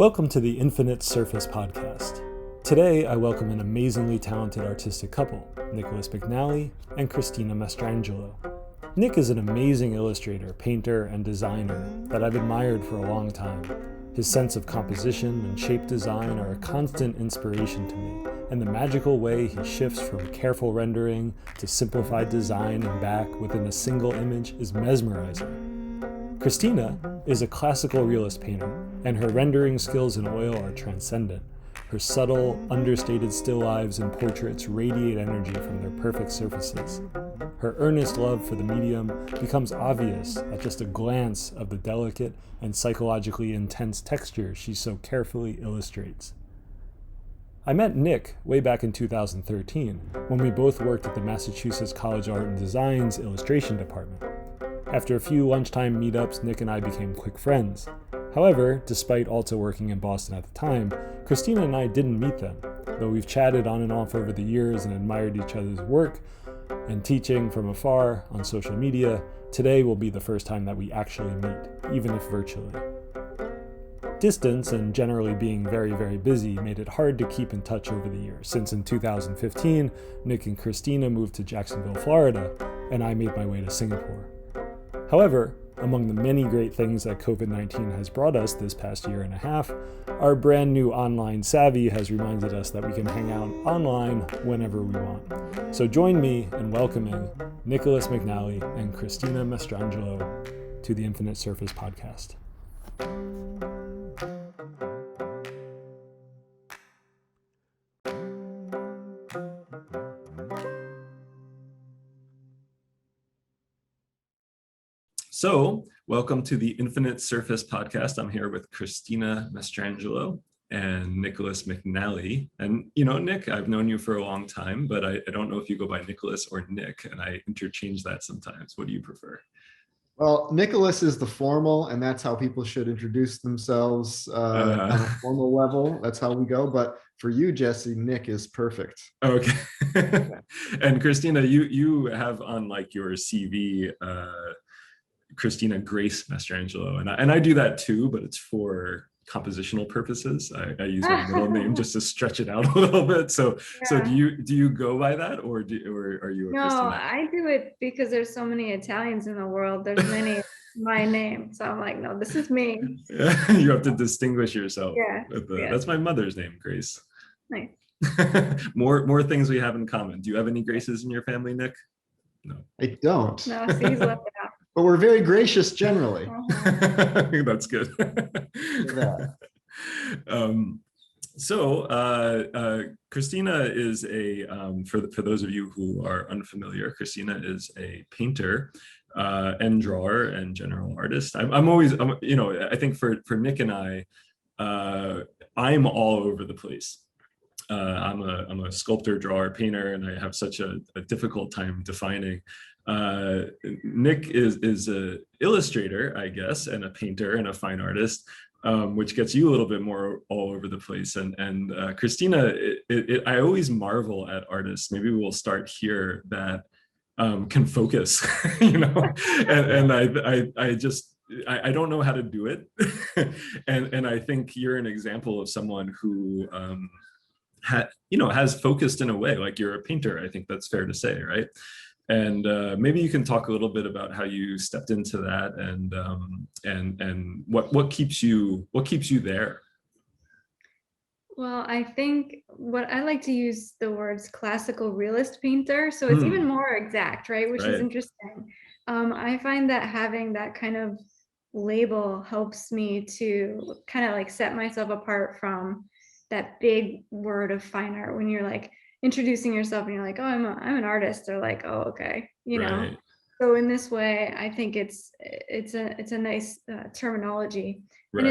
Welcome to the Infinite Surface podcast. Today, I welcome an amazingly talented artistic couple, McNally and Christina Mastrangelo. Nick is an amazing illustrator, painter, and designer that I've admired for a long time. His sense of composition and shape design are a constant inspiration to me, and the magical way he shifts from careful rendering to simplified design and back within a single image is mesmerizing. Christina is a classical realist painter, and her rendering skills in oil are transcendent. Her subtle, understated still lives and portraits radiate energy from their perfect surfaces. Her earnest love for the medium becomes obvious at just a glance of the delicate and psychologically intense texture she so carefully illustrates. I met Nick way back in 2013 when we both worked at the Massachusetts College of Art and Design's illustration department. After a few lunchtime meetups, Nick and I became quick friends. However, despite also working in Boston at the time, Christina and I didn't meet then, though we've chatted on and off over the years and admired each other's work and teaching from afar on social media. Today will be the first time that we actually meet, even if virtually. Distance and generally being very, very busy made it hard to keep in touch over the years, since in 2015, Nick and Christina moved to Jacksonville, Florida, and I made my way to Singapore. However, among the many great things that COVID-19 has brought us this past year and a half, our brand new online savvy has reminded us that we can hang out online whenever we want. So join me in welcoming Nicholas McNally and Christina Mastrangelo to the Infinite Surface podcast. So, welcome to the Infinite Surface podcast. I'm here with Christina Mastrangelo and Nicholas McNally. And you know, Nick, I've known you for a long time, but I don't know if you go by Nicholas or Nick, and I interchange that sometimes. What do you prefer? Well, Nicholas is the formal, and that's how people should introduce themselves on a formal level. That's how we go. But for you, Jesse, Nick is perfect. Okay. And Christina, you have on like your CV, Christina Grace Mastrangelo, and I do that too, but it's for compositional purposes. I use my middle name just to stretch it out a little bit. So do you go by that, or are you a No, Christina? I do it because there's so many Italians in the world. There's many my name, so I'm like, no, this is me. You have to distinguish yourself. Yeah. That's my mother's name, Grace. Nice. More things we have in common. Do you have any Graces in your family, Nick? No. I don't. No, so he's left it out. But we're very gracious generally. That's good. Christina is for those of you who are unfamiliar, Christina is a painter and drawer and general artist. I'm always, I think for Nick and I, I'm all over the place. I'm a sculptor, drawer, painter, and I have such a difficult time defining. Nick is a illustrator, I guess, and a painter and a fine artist, which gets you a little bit more all over the place. And Christina, I always marvel at artists. Maybe we'll start here that can focus, and I don't know how to do it. and I think you're an example of someone who has focused in a way. Like, you're a painter. I think that's fair to say, right? And maybe you can talk a little bit about how you stepped into that, and what keeps you there. Well, I think what I like to use the words classical realist painter, so it's even more exact, right? Which is interesting. I find that having that kind of label helps me to kind of like set myself apart from that big word of fine art. When you're like introducing yourself and you're like, oh, I'm an artist, they're like, oh, okay, know. So in this way, I think it's a nice terminology, and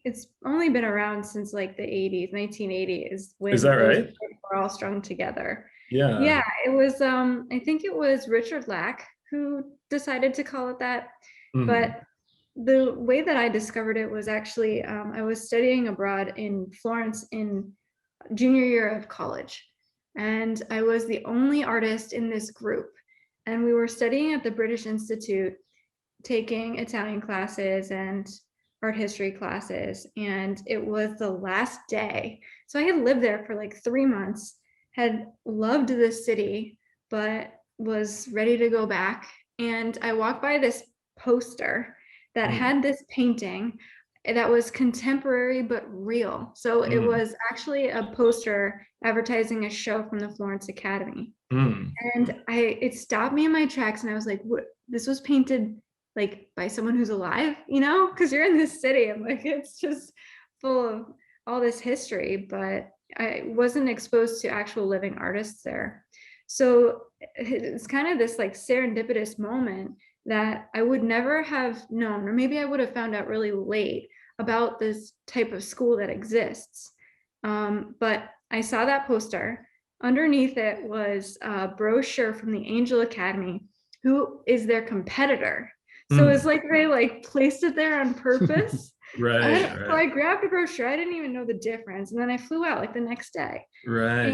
it's only been around since like the 80s. 1980 is when is that right? We're all strung together. Yeah, it was I think it was Richard Lack who decided to call it that. But the way that I discovered it was actually I was studying abroad in Florence in junior year of college, and I was the only artist in this group, and we were studying at the British Institute, taking Italian classes and art history classes, and it was the last day. So I had lived there for like 3 months, had loved the city, but was ready to go back. And I walked by this poster that had this painting that was contemporary but real. So it was actually a poster advertising a show from the Florence Academy. And it stopped me in my tracks, and I was like, what, this was painted like by someone who's alive, you know, because you're in this city. I'm like, it's just full of all this history, but I wasn't exposed to actual living artists there. So it's kind of this like serendipitous moment that I would never have known, or maybe I would have found out really late about this type of school that exists. But I saw that poster. Underneath it was a brochure from the Angel Academy, who is their competitor. So it's like they like placed it there on purpose. Right. So I grabbed a brochure. I didn't even know the difference. And then I flew out like the next day. Right.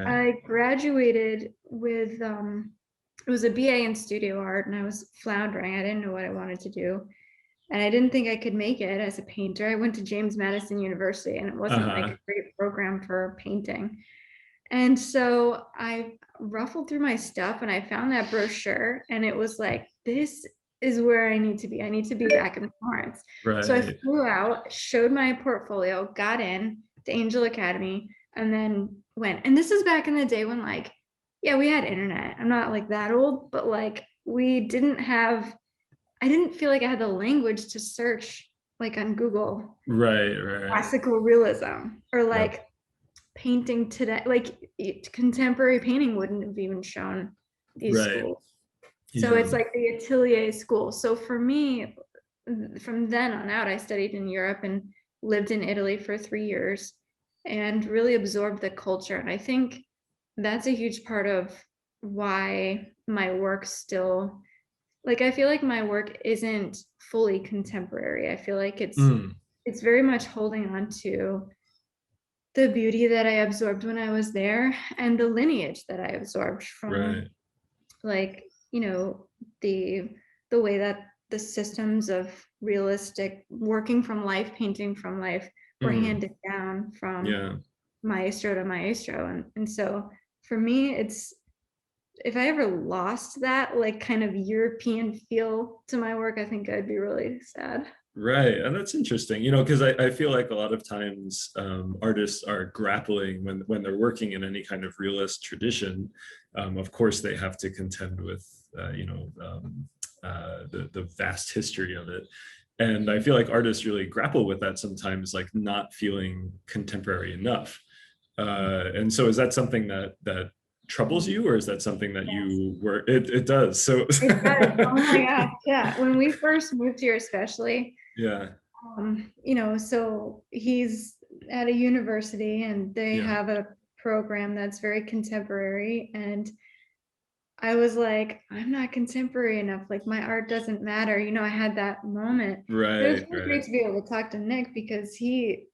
I graduated with, it was a BA in studio art, and I was floundering. I didn't know what I wanted to do. And I didn't think I could make it as a painter. I went to James Madison University, and it wasn't like a great program for painting. And so I ruffled through my stuff, and I found that brochure, and it was like, this is where I need to be. I need to be back in Florence. Right. So I flew out, showed my portfolio, got in to Angel Academy, and then went. And this is back in the day when, like, yeah, we had internet. I'm not like that old, but like we didn't have, I didn't feel like I had the language to search like on Google. Right. Classical realism, or like painting today, like contemporary painting wouldn't have even shown these schools. So it's like the atelier school. So for me, from then on out, I studied in Europe and lived in Italy for 3 years and really absorbed the culture. And I think that's a huge part of why my work still, like, I feel like my work isn't fully contemporary. I feel like it's very much holding on to the beauty that I absorbed when I was there, and the lineage that I absorbed from like, you know, the way that the systems of realistic working from life, painting from life were handed down from maestro to maestro. And so for me, it's, if I ever lost that like kind of European feel to my work, I think I'd be really sad. Right. And that's interesting, you know, because I feel like a lot of times artists are grappling when they're working in any kind of realist tradition. Of course, they have to contend with, the vast history of it. And I feel like artists really grapple with that sometimes, like not feeling contemporary enough. And so is that something that troubles you, or is that something that you were, it does? So it does. Oh my gosh, yeah. When we first moved here, especially, you know, so he's at a university and they have a program that's very contemporary, and I was like, I'm not contemporary enough, like my art doesn't matter, you know. I had that moment. It was really great to be able to talk to Nick, because he,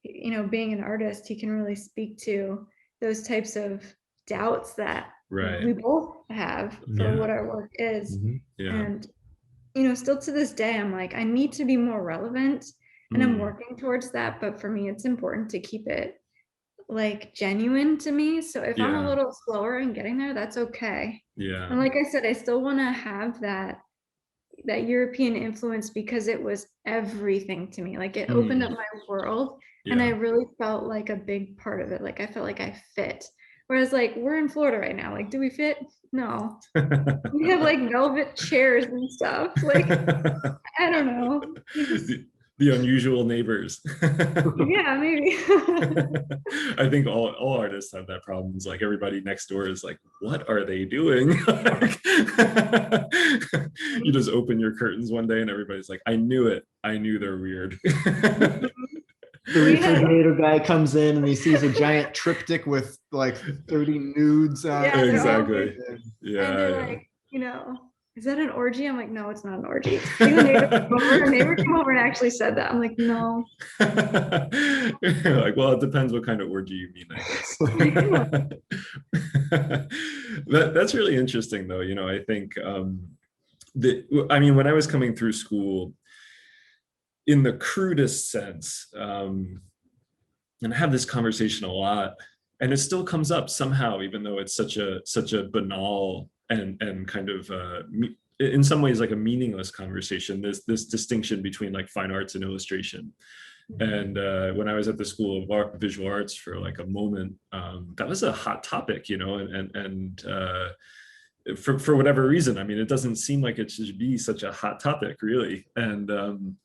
you know, being an artist, he can really speak to those types of doubts that we both have for what our work is. And you know, still to this day, I'm like, I need to be more relevant, and I'm working towards that. But for me, it's important to keep it like genuine to me. So if I'm a little slower in getting there, that's okay. And like I said, I still want to have that European influence, because it was everything to me. Like it opened up my world, and I really felt like a big part of it. Like I felt like I fit. Whereas like we're in Florida right now, like do we fit? No. We have like velvet chairs and stuff. Like I don't know. The unusual neighbors. Yeah, maybe. I think all artists have that problem. It's like everybody next door is like, what are they doing? You just open your curtains one day and everybody's like, I knew it. I knew they're weird. The refrigerator guy comes in and he sees a giant triptych with like 30 nudes on it. Exactly. And they're like, you know, is that an orgy? I'm like, no, it's not an orgy. A neighbor came over and actually said that. I'm like, no. You're like, well, it depends what kind of orgy you mean, I guess. That's really interesting, though. You know, I think, when I was coming through school, in the crudest sense, and I have this conversation a lot, and it still comes up somehow, even though it's such a banal and kind of in some ways like a meaningless conversation, this distinction between like fine arts and illustration. And when I was at the School of Visual Arts for like a moment, that was a hot topic, you know, and for whatever reason, I mean, it doesn't seem like it should be such a hot topic, really. And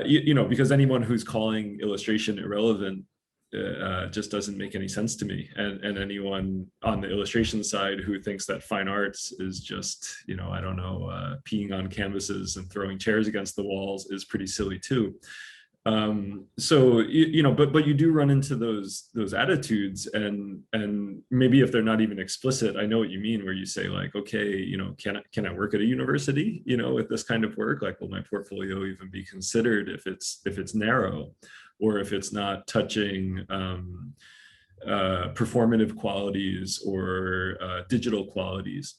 you know, because anyone who's calling illustration irrelevant just doesn't make any sense to me. And anyone on the illustration side who thinks that fine arts is just, you know, I don't know, peeing on canvases and throwing chairs against the walls is pretty silly too. So you know, but you do run into those attitudes, and maybe if they're not even explicit, I know what you mean, where you say like, okay, you know, can I work at a university, you know, with this kind of work? Like, will my portfolio even be considered if it's narrow, or if it's not touching performative qualities or digital qualities?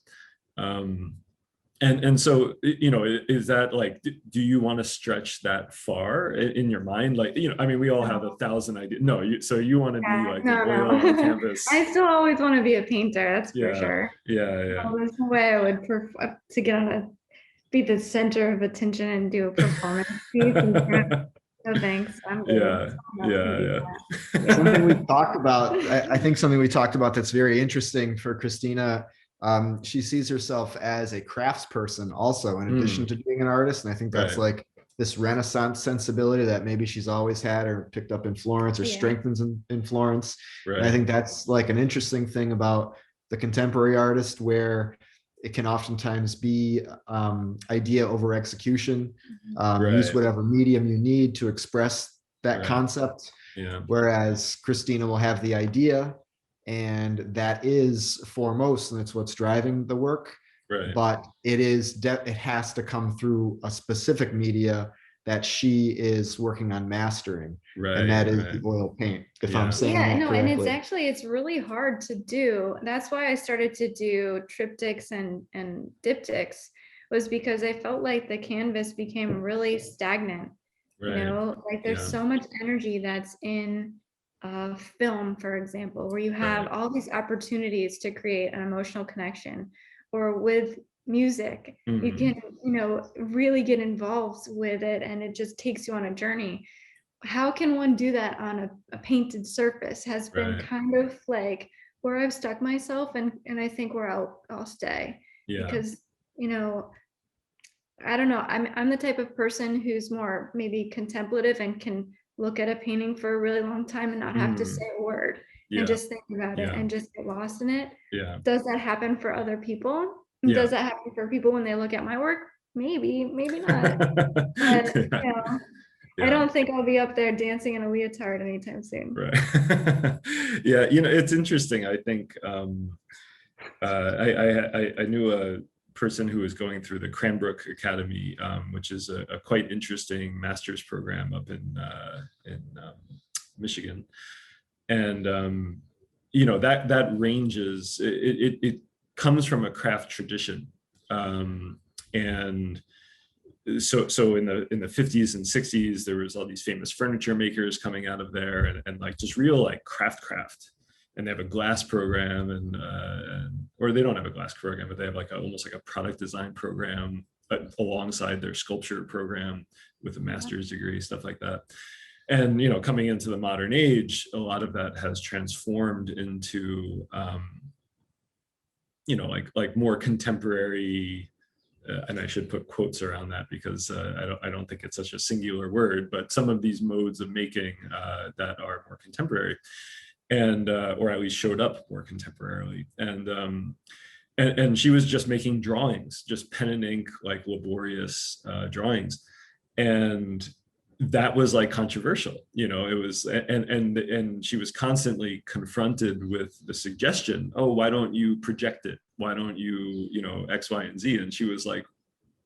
And so, you know, is that like, do you want to stretch that far in your mind? Like, you know, I mean, we all have 1,000 ideas. No, so you want to be like an oil on a canvas. I still always want to be a painter. That's for sure. Yeah. Well, there's no way I would prefer to get on be the center of attention and do a performance piece. No thanks. I'm good. Yeah. Something we talked about. I think something we talked about that's very interesting for Christina. She sees herself as a craftsperson also, in addition to being an artist. And I think that's like this Renaissance sensibility that maybe she's always had or picked up in Florence or strengthens in Florence. Right. And I think that's like an interesting thing about the contemporary artist, where it can oftentimes be idea over execution. Use whatever medium you need to express that concept. Yeah. Whereas Christina will have the idea, and that is foremost, and it's what's driving the work. Right. But it has to come through a specific media that she is working on mastering, and that is the oil paint. If I'm saying that correctly. And it's really hard to do. That's why I started to do triptychs and diptychs, was because I felt like the canvas became really stagnant. Right. You know, like there's so much energy that's in film, for example, where you have all these opportunities to create an emotional connection, or with music, you can, you know, really get involved with it, and it just takes you on a journey. How can one do that on a painted surface has been kind of like where I've stuck myself, and I think where I'll stay, because, you know, I don't know, I'm the type of person who's more maybe contemplative and can look at a painting for a really long time and not have to say a word and just think about it and just get lost in it. Does that happen for other people? Does that happen for people when they look at my work? Maybe not. But, you know, I don't think I'll be up there dancing in a leotard anytime soon. Right. Yeah, you know, it's interesting. I think I knew a person who was going through the Cranbrook Academy, which is a quite interesting master's program up in Michigan, and you know, that ranges. It comes from a craft tradition, and so in the 50s and 60s, there was all these famous furniture makers coming out of there, and like just real like craft. And they have a glass program, or they don't have a glass program, but they have like almost like a product design program alongside their sculpture program with a master's degree, stuff like that. And, you know, coming into the modern age, a lot of that has transformed into, you know, like more contemporary, and I should put quotes around that because I don't think it's such a singular word, but some of these modes of making that are more contemporary. And or at least showed up more contemporarily, and she was just making drawings, just pen and ink, like laborious drawings, and that was like controversial, you know. It was, and she was constantly confronted with the suggestion, oh, why don't you project it? Why don't you, you know, X, Y, and Z? And she was like,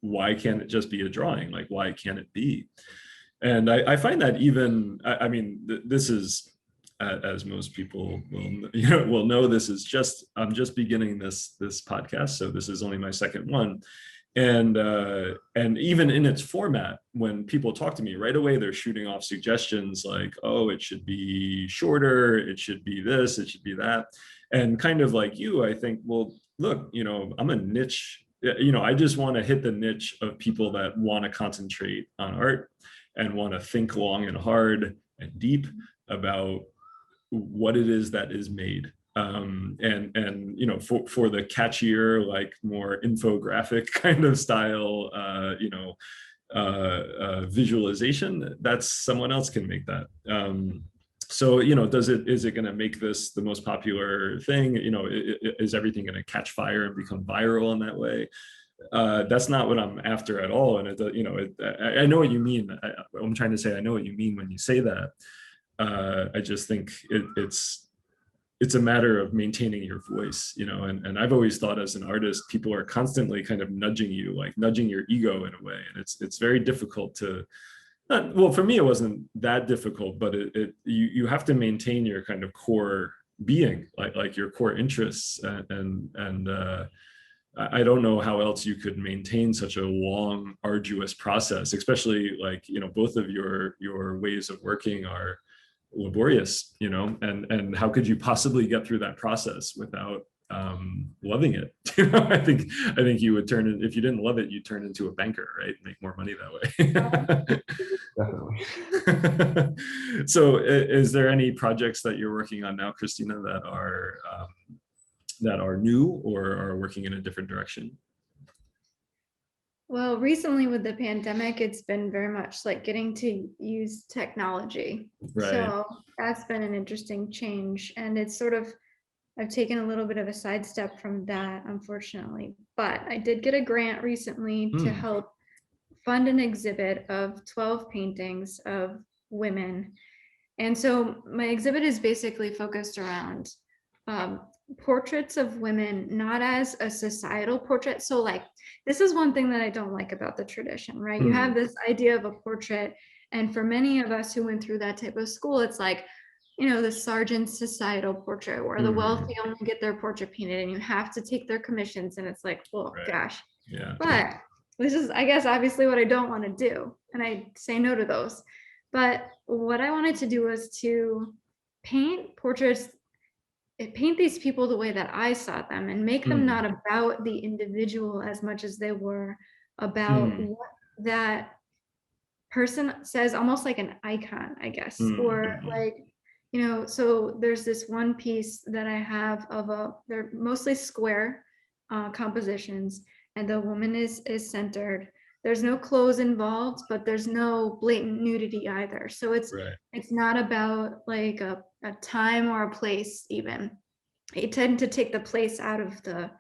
why can't it just be a drawing? Like, why can't it be? And I find that even, I mean, this is. As most people will know, this is I'm just beginning this podcast, so this is only my second one, and even in its format, when people talk to me right away, they're shooting off suggestions like, oh, it should be shorter, it should be this, it should be that. And kind of like you, I think, well, look, I'm a niche, I just want to hit the niche of people that want to concentrate on art and want to think long and hard and deep about what it is that is made. And for the catchier, like more infographic kind of style, visualization, that's someone else can make that. So is it going to make this the most popular thing? Is everything going to catch fire and become viral in that way? That's not what I'm after at all. And I know what you mean. I'm trying to say I know what you mean when you say that. I just think it's a matter of maintaining your voice, and I've always thought as an artist, people are constantly kind of nudging you, like nudging your ego in a way. And it's very difficult to, well, for me, it wasn't that difficult, but you have to maintain your kind of core being, like your core interests. And I don't know how else you could maintain such a long, arduous process, especially like, both of your ways of working are laborious, and how could you possibly get through that process without loving it? I think you would turn it, if you didn't love it, you'd turn into a banker, right? Make more money that way. Definitely. So is there any projects that you're working on now, Christina, that are new or are working in a different direction? Well, recently with the pandemic, it's been very much like getting to use technology. Right. So that's been an interesting change. And it's sort of, I've taken a little bit of a sidestep from that, unfortunately. But I did get a grant recently to help fund an exhibit of 12 paintings of women. And so my exhibit is basically focused around portraits of women, not as a societal portrait. So like, this is one thing that I don't like about the tradition, right? You have this idea of a portrait. And for many of us who went through that type of school, it's like, the sergeant's societal portrait where the wealthy only get their portrait painted and you have to take their commissions. And it's like, well, gosh. Yeah. But this is, I guess, obviously what I don't want to do. And I say no to those. But what I wanted to do was to paint portraits, paint these people the way that I saw them and make them not about the individual as much as they were about what that person says, almost like an icon, I guess, or like, so there's this one piece that I have of they're mostly square compositions, and the woman is centered. There's no clothes involved, but there's no blatant nudity either. So it's not about like a time or a place even. I tend to take the place out of the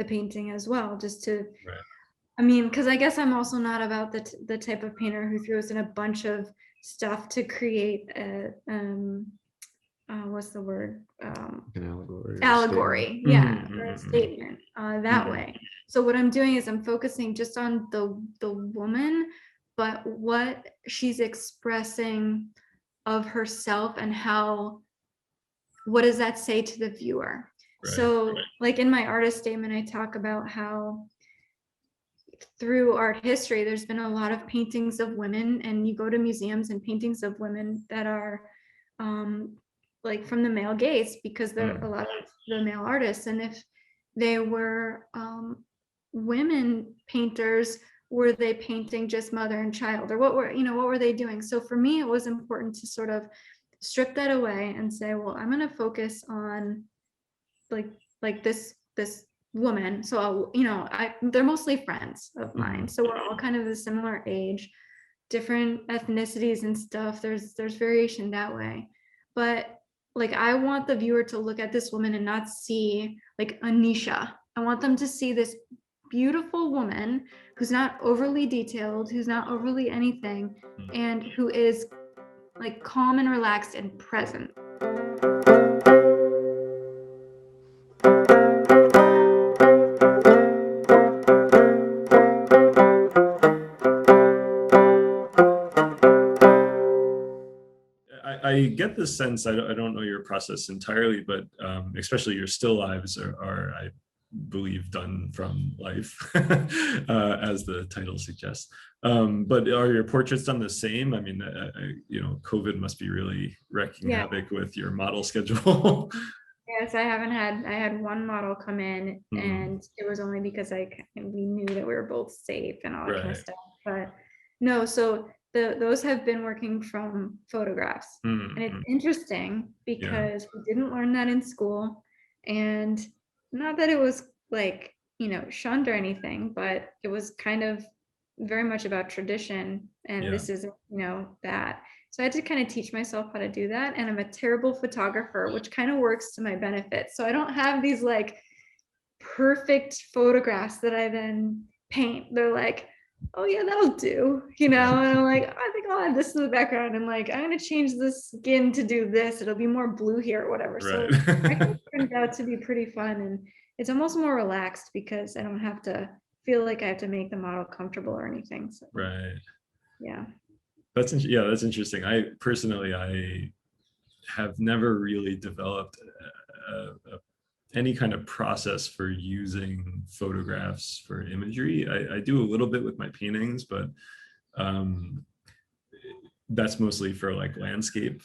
painting as well, just to, I mean, because I guess I'm also not about the type of painter who throws in a bunch of stuff to create a, what's the word? An allegory, or a statement that way. So what I'm doing is I'm focusing just on the woman, but what she's expressing of herself and what does that say to the viewer? So like in my artist statement, I talk about how through art history, there's been a lot of paintings of women, and you go to museums and paintings of women that are like from the male gaze, because there are a lot of the male artists. And if they were women painters, were they painting just mother and child, or what were they doing? So for me, it was important to sort of strip that away and say, well, I'm going to focus on like this woman. So they're mostly friends of mine, so we're all kind of a similar age, different ethnicities and stuff. There's variation that way, but like I want the viewer to look at this woman and not see like Anisha. I want them to see this beautiful woman who's not overly detailed, who's not overly anything, and who is like calm and relaxed and present. I get the sense, I don't know your process entirely, but especially your still lives are believe done from life, as the title suggests. But are your portraits done the same? I mean, COVID must be really wreaking havoc with your model schedule. Yes, I had one model come in, and it was only because we knew that we were both safe and all that kind of stuff. But no, so those have been working from photographs, and it's interesting because we didn't learn that in school, and not that it was like, shunned or anything, but it was kind of very much about tradition, and this isn't, that. So I had to kind of teach myself how to do that. And I'm a terrible photographer, which kind of works to my benefit. So I don't have these like perfect photographs that I then paint. They're like, oh yeah, that'll do, and I'm like, I think I'll add this to the background. And like, I'm going to change the skin to do this. It'll be more blue here or whatever. So I think it turned out to be pretty fun. And it's almost more relaxed because I don't have to feel like I have to make the model comfortable or anything. So, yeah. That's interesting. I have never really developed any kind of process for using photographs for imagery. I do a little bit with my paintings, but that's mostly for like landscape,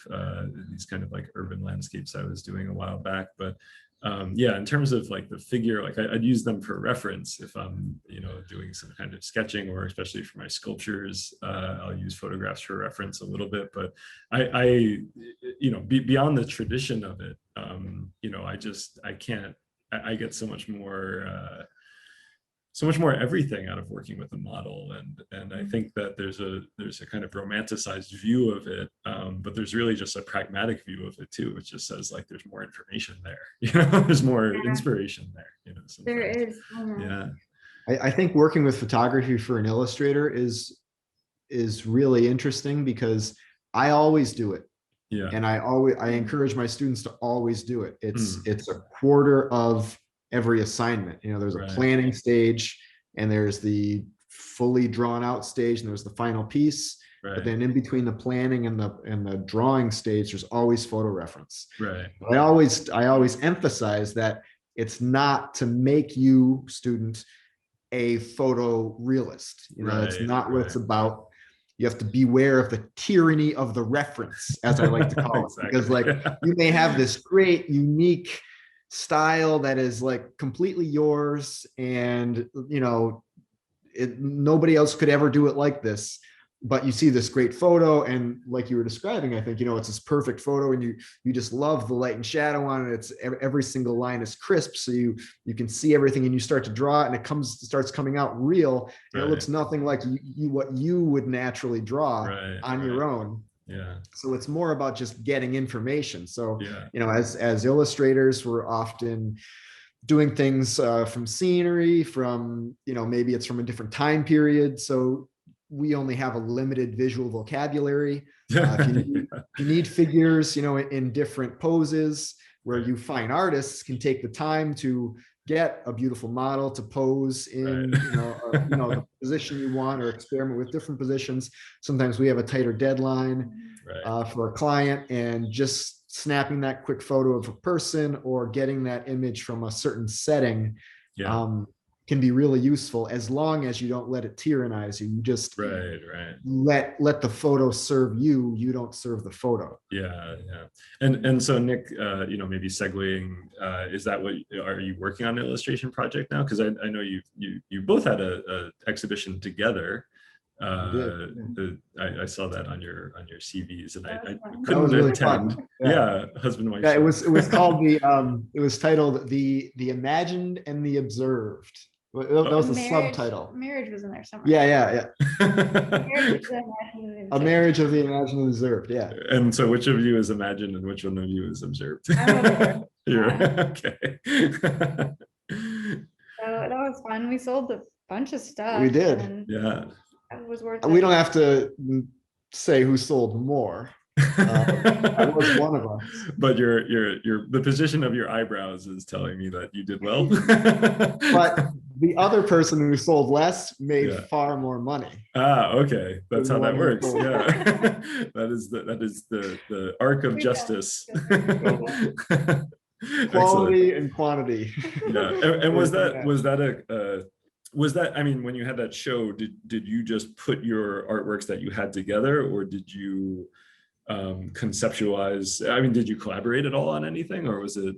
these kind of like urban landscapes I was doing a while back. But in terms of like the figure, like I'd use them for reference if I'm, doing some kind of sketching, or especially for my sculptures, I'll use photographs for reference a little bit. But beyond the tradition of it, I get so much more everything out of working with a model, and I think that there's a kind of romanticized view of it, but there's really just a pragmatic view of it too, which just says like there's more information there, there's more inspiration there, there is. I think working with photography for an illustrator is really interesting because I always do it. And I encourage my students to always do it. It's a quarter of every assignment. There's a planning stage, and there's the fully drawn out stage, and there's the final piece. But then in between the planning and the drawing stage, there's always photo reference. But I always emphasize that it's not to make you, student, a photo realist. It's not what it's about. You have to beware of the tyranny of the reference, as I like to call it, because like you may have this great, unique style that is like completely yours, and nobody else could ever do it like this. But you see this great photo, and like you were describing, I think it's this perfect photo, and you just love the light and shadow on it. It's every single line is crisp, so you can see everything, and you start to draw it, and it starts coming out real, and it looks nothing like what you would naturally draw on your own. So it's more about just getting information. So as illustrators, we're often doing things from scenery, from maybe it's from a different time period, so we only have a limited visual vocabulary. If you need figures, in different poses, where you fine artists can take the time to get a beautiful model to pose in, the position you want, or experiment with different positions. Sometimes we have a tighter deadline for a client, and just snapping that quick photo of a person or getting that image from a certain setting can be really useful, as long as you don't let it tyrannize you. You just let the photo serve you. You don't serve the photo. And so Nick, maybe segueing, is that are you working on an illustration project now? Because I know you both had a exhibition together. I saw that on your CVs, and I couldn't attend. Husband and wife. It was called it was titled the Imagined and the Observed. That was the subtitle. Marriage was in there somewhere. A marriage of the imagined and observed. And so, which of you is imagined and which one of you is observed? You're okay. So that was fun. We sold a bunch of stuff. We did. It was worth it. We don't have to say who sold more. That was one of us. But the position of your eyebrows is telling me that you did well. But the other person who sold less made far more money. Okay, that's how that works. That is the arc of justice. Quality and quantity. Yeah. And was that, I mean, when you had that show, did you just put your artworks that you had together, or did you conceptualize, I mean, did you collaborate at all on anything, or was it?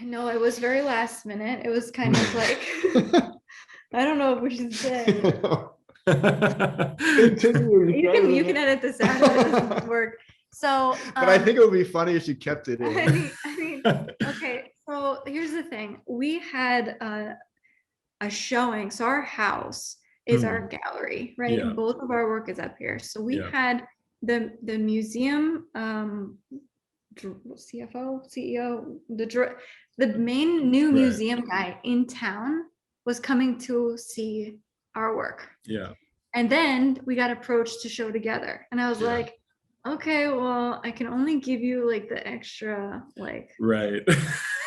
No, it was very last minute. It was kind of like, I don't know if we should say. You can edit this out if it doesn't work. So, but I think it would be funny if you kept it in. I mean, okay. So here's the thing: we had a showing. So our house is our gallery, right? Yeah. And both of our work is up here. So we Yeah. had the museum CFO, CEO, the main new museum guy in town was coming to see our work. Yeah. And then we got approached to show together. And I was like, okay, well, I can only give you like the extra, like, right.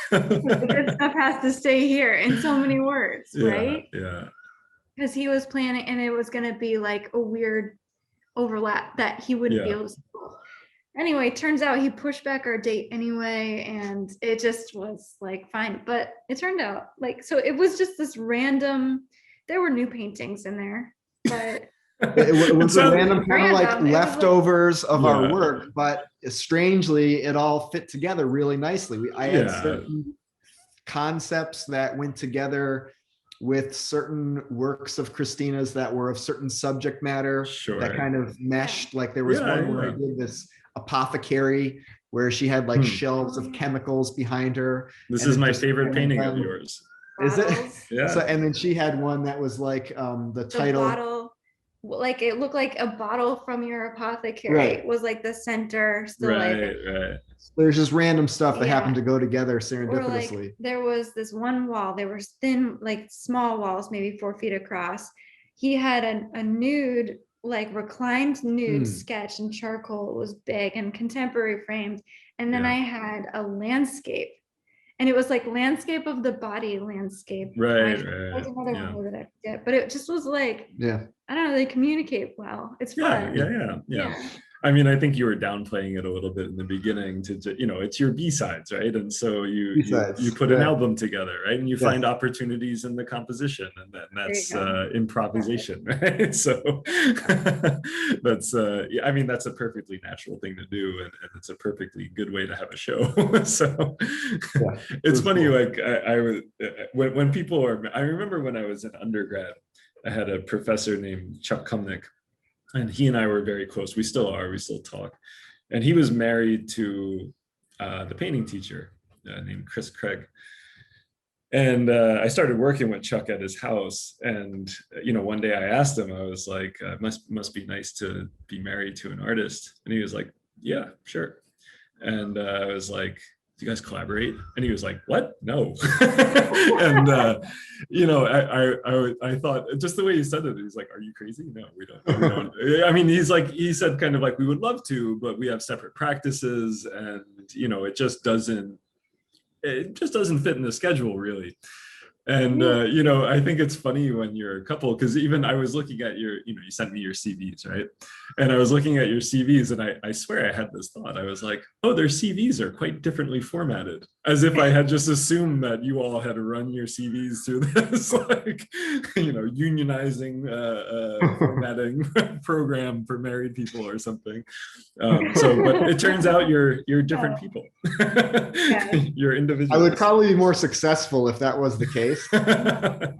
the good stuff has to stay here in so many words, right? Yeah. Because he was planning, and it was going to be like a weird overlap that he wouldn't be able to see. Anyway, turns out he pushed back our date anyway, and it just was like fine. But it turned out like, so it was just this random, there were new paintings in there, but it was a random kind of like leftovers of Yeah. our work, but strangely it all fit together really nicely. I had certain concepts that went together with certain works of Christina's that were of certain subject matter that kind of meshed. Like there was one where I did this apothecary where she had like shelves of chemicals behind her. This is my favorite painting of yours. Is it? Yeah. So, and then she had one that was like the title. Bottle, like it looked like a bottle from your apothecary was like the center. So right. There's just random stuff that happened to go together serendipitously. Or like, there was this one wall, they were thin, like small walls, maybe 4 feet across. He had a nude, like reclined nude sketch in charcoal. It was big and contemporary framed. And then I had a landscape, and it was like landscape of the body landscape. Right. There's another one that I forget, but it just was like, I don't know, they communicate well. It's fun. Yeah. I mean, I think you were downplaying it a little bit in the beginning to, you know, it's your B-sides, right? And so you put an album together, right? And you find opportunities in the composition, and that's improvisation, right? So that's, I mean, that's a perfectly natural thing to do, and it's a perfectly good way to have a show. So it's funny, cool. Like I was, when people are, I remember when I was an undergrad, I had a professor named Chuck Kumnick, and he and I were very close. We still are, we still talk. And he was married to the painting teacher named Chris Craig. And I started working with Chuck at his house. And, you know, one day I asked him, I was like, must be nice to be married to an artist. And he was like, yeah, sure. And I was like, do you guys collaborate? And he was like, what? No. And, you know, I thought, just the way he said it, he's like, are you crazy? No, we don't. I mean, he said kind of like, we would love to, but we have separate practices, and, you know, it just doesn't fit in the schedule really. And, you know, I think it's funny when you're a couple, because even I was looking at your, you know, you sent me your CVs, right? And I was looking at your CVs, and I swear I had this thought. I was like, oh, their CVs are quite differently formatted, as if I had just assumed that you all had to run your CVs through this, like, you know, unionizing formatting program for married people or something. But it turns out you're different people. You're individuals. I would probably be more successful if that was the case. But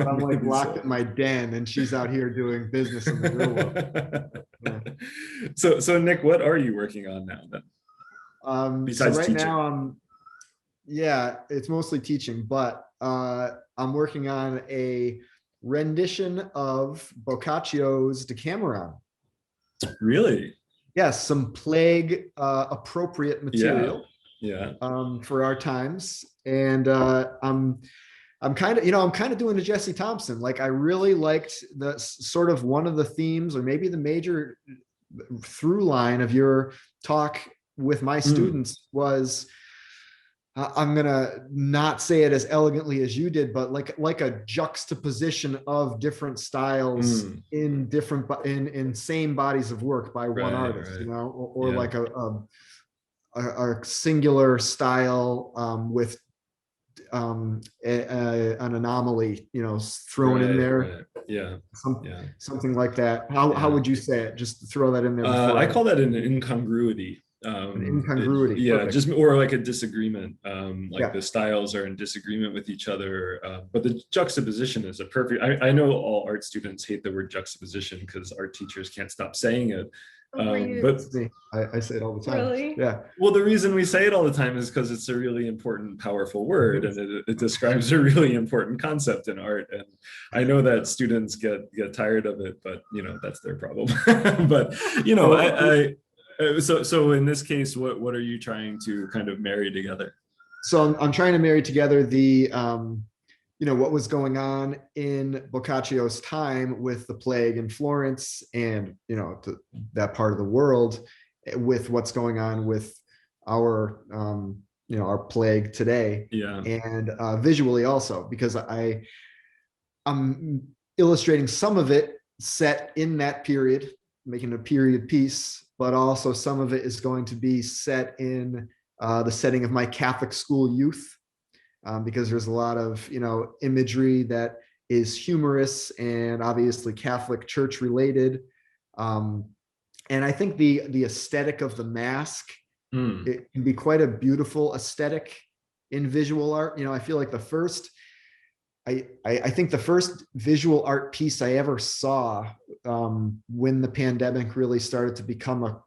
I'm like locked at my den, and she's out here doing business in the real world. So Nick, what are you working on now then? Besides so right teaching? now, it's mostly teaching, but I'm working on a rendition of Boccaccio's Decameron. Really? Yes, some plague appropriate material. Yeah. For our times. And I'm kind of doing a Jesse Thompson. Like, I really liked the sort of one of the themes, or maybe the major through line of your talk with my students was, I'm gonna not say it as elegantly as you did, but like a juxtaposition of different styles in different in same bodies of work by one artist, you know, or like a singular style with an anomaly, thrown in there. Right. Yeah. Something like that. How would you say it? Just throw that in there. I call that an incongruity. An incongruity. Perfect. Just or like a disagreement. The styles are in disagreement with each other, but the juxtaposition is a perfect. I know all art students hate the word juxtaposition because art teachers can't stop saying it. But I say it all the time. Really? Yeah. Well, the reason we say it all the time is because it's a really important, powerful word, and it describes a really important concept in art. And I know that students get tired of it, but that's their problem. But so in this case, what are you trying to kind of marry together? So I'm trying to marry together the what was going on in Boccaccio's time with the plague in Florence and, that part of the world with what's going on with our, our plague today. Yeah. And visually also, because I'm illustrating some of it set in that period, making a period piece, but also some of it is going to be set in the setting of my Catholic school youth. Because there's a lot of imagery that is humorous and obviously Catholic Church related, and I think the aesthetic of the mask, it can be quite a beautiful aesthetic in visual art. I feel like I think the first visual art piece I ever saw when the pandemic really started to become a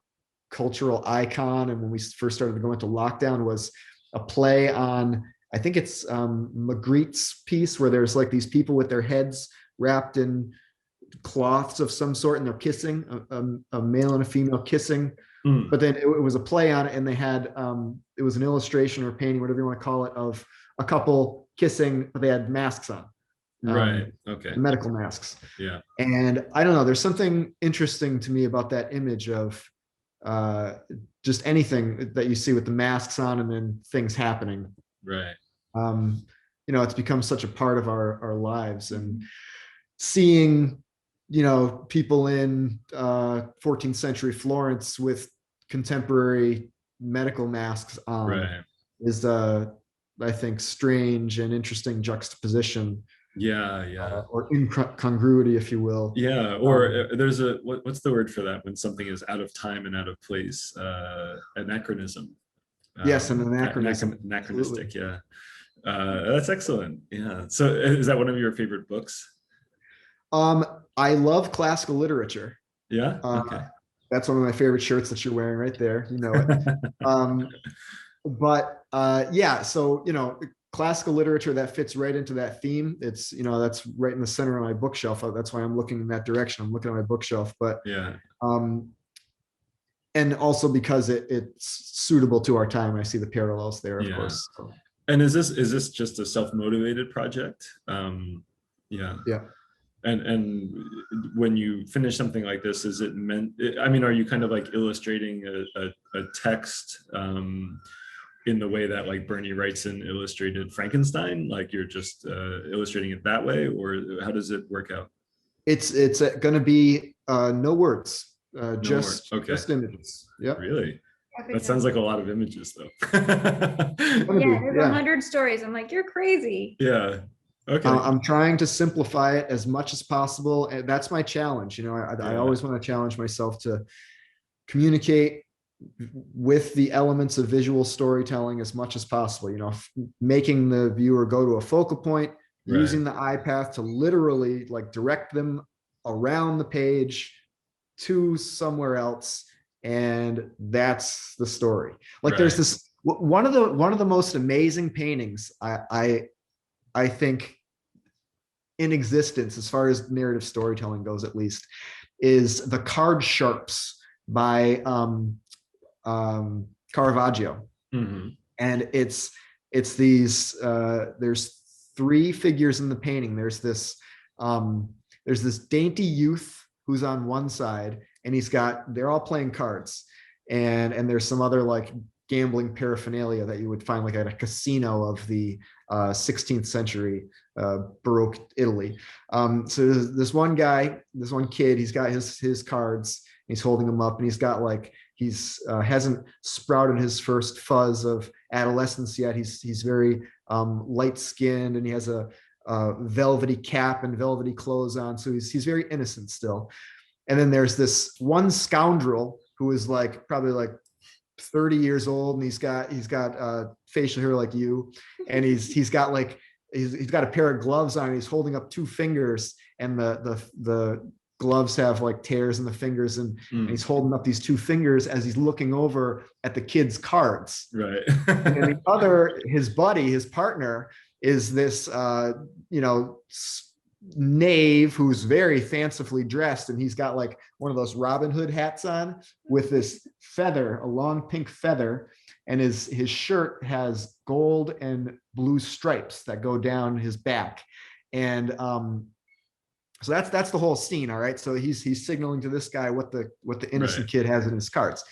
cultural icon and when we first started to go into lockdown was a play on, I think it's Magritte's piece where there's like these people with their heads wrapped in cloths of some sort and they're kissing, a male and a female kissing. But then it was a play on it and they had, it was an illustration or painting, whatever you want to call it, of a couple kissing, but they had masks on. Right. Okay. Medical masks. Yeah. And I don't know, there's something interesting to me about that image of just anything that you see with the masks on and then things happening. Right. It's become such a part of our lives, and seeing, people in 14th century Florence with contemporary medical masks on is I think strange and interesting juxtaposition. Or incongruity, if you will. Yeah, or there's what's the word for that when something is out of time and out of place? Anachronism. Yes, an anachronism. Anachronistic. Absolutely. Yeah. That's excellent. Yeah. So is that one of your favorite books? I love classical literature. Yeah. Okay. That's one of my favorite shirts that you're wearing right there. You know it. So classical literature that fits right into that theme. It's that's right in the center of my bookshelf. That's why I'm looking in that direction. I'm looking at my bookshelf, but yeah. And also because it's suitable to our time. I see the parallels there, of course. So. And is this just a self-motivated project? Yeah. And when you finish something like this, is it meant? I mean, are you kind of like illustrating a text in the way that like Bernie Wrightson illustrated Frankenstein? Like you're just illustrating it that way, or how does it work out? It's going to be no words. Just images. Yeah. Really? That sounds like a lot of images, though. There's 100 stories. I'm like, you're crazy. Yeah. Okay. I'm trying to simplify it as much as possible, and that's my challenge. I always want to challenge myself to communicate with the elements of visual storytelling as much as possible. Making the viewer go to a focal point, using the eye path to literally like direct them around the page to somewhere else, and that's the story. Like there's this one of the most amazing paintings I think in existence as far as narrative storytelling goes, at least, is the Card Sharps by Caravaggio. Mm-hmm. And it's these there's three figures in the painting. There's this dainty youth who's on one side, and they're all playing cards, and there's some other like gambling paraphernalia that you would find like at a casino of the 16th century Baroque Italy. So there's this one kid, he's got his cards, he's holding them up, and he's got like he's hasn't sprouted his first fuzz of adolescence yet. He's very light skinned, and he has a velvety cap and velvety clothes on. So he's very innocent still. And then there's this one scoundrel who is like probably like 30 years old, and he's got facial hair like you, and he's got a pair of gloves on, and he's holding up two fingers, and the gloves have like tears in the fingers, and he's holding up these two fingers as he's looking over at the kids' cards. Right. And the other, his buddy, his partner, is this knave who's very fancifully dressed, and he's got like one of those Robin Hood hats on with this feather, a long pink feather, and his shirt has gold and blue stripes that go down his back. And so that's the whole scene. All right, so he's signaling to this guy what the innocent kid has in his cards.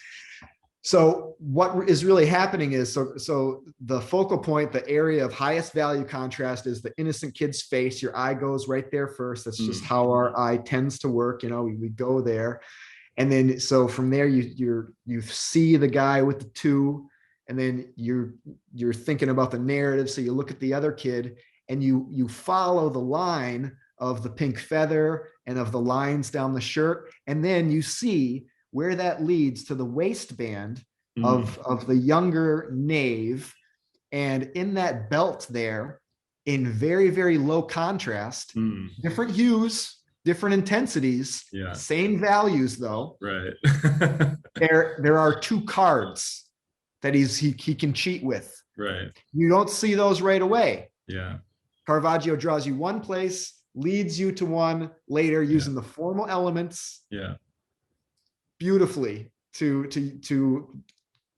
So what is really happening is, so the focal point, the area of highest value contrast, is the innocent kid's face. Your eye goes right there first. That's just how our eye tends to work. We go there. And then, so from there, you see the guy with the two, and then you're thinking about the narrative. So you look at the other kid, and you follow the line of the pink feather and of the lines down the shirt. And then you see where that leads to the waistband of the younger knave. And in that belt there, in very, very low contrast, different hues, different intensities, same values though. Right. there are two cards that he can cheat with. Right. You don't see those right away. Yeah. Caravaggio draws you one place, leads you to one later, using the formal elements. Yeah. Beautifully to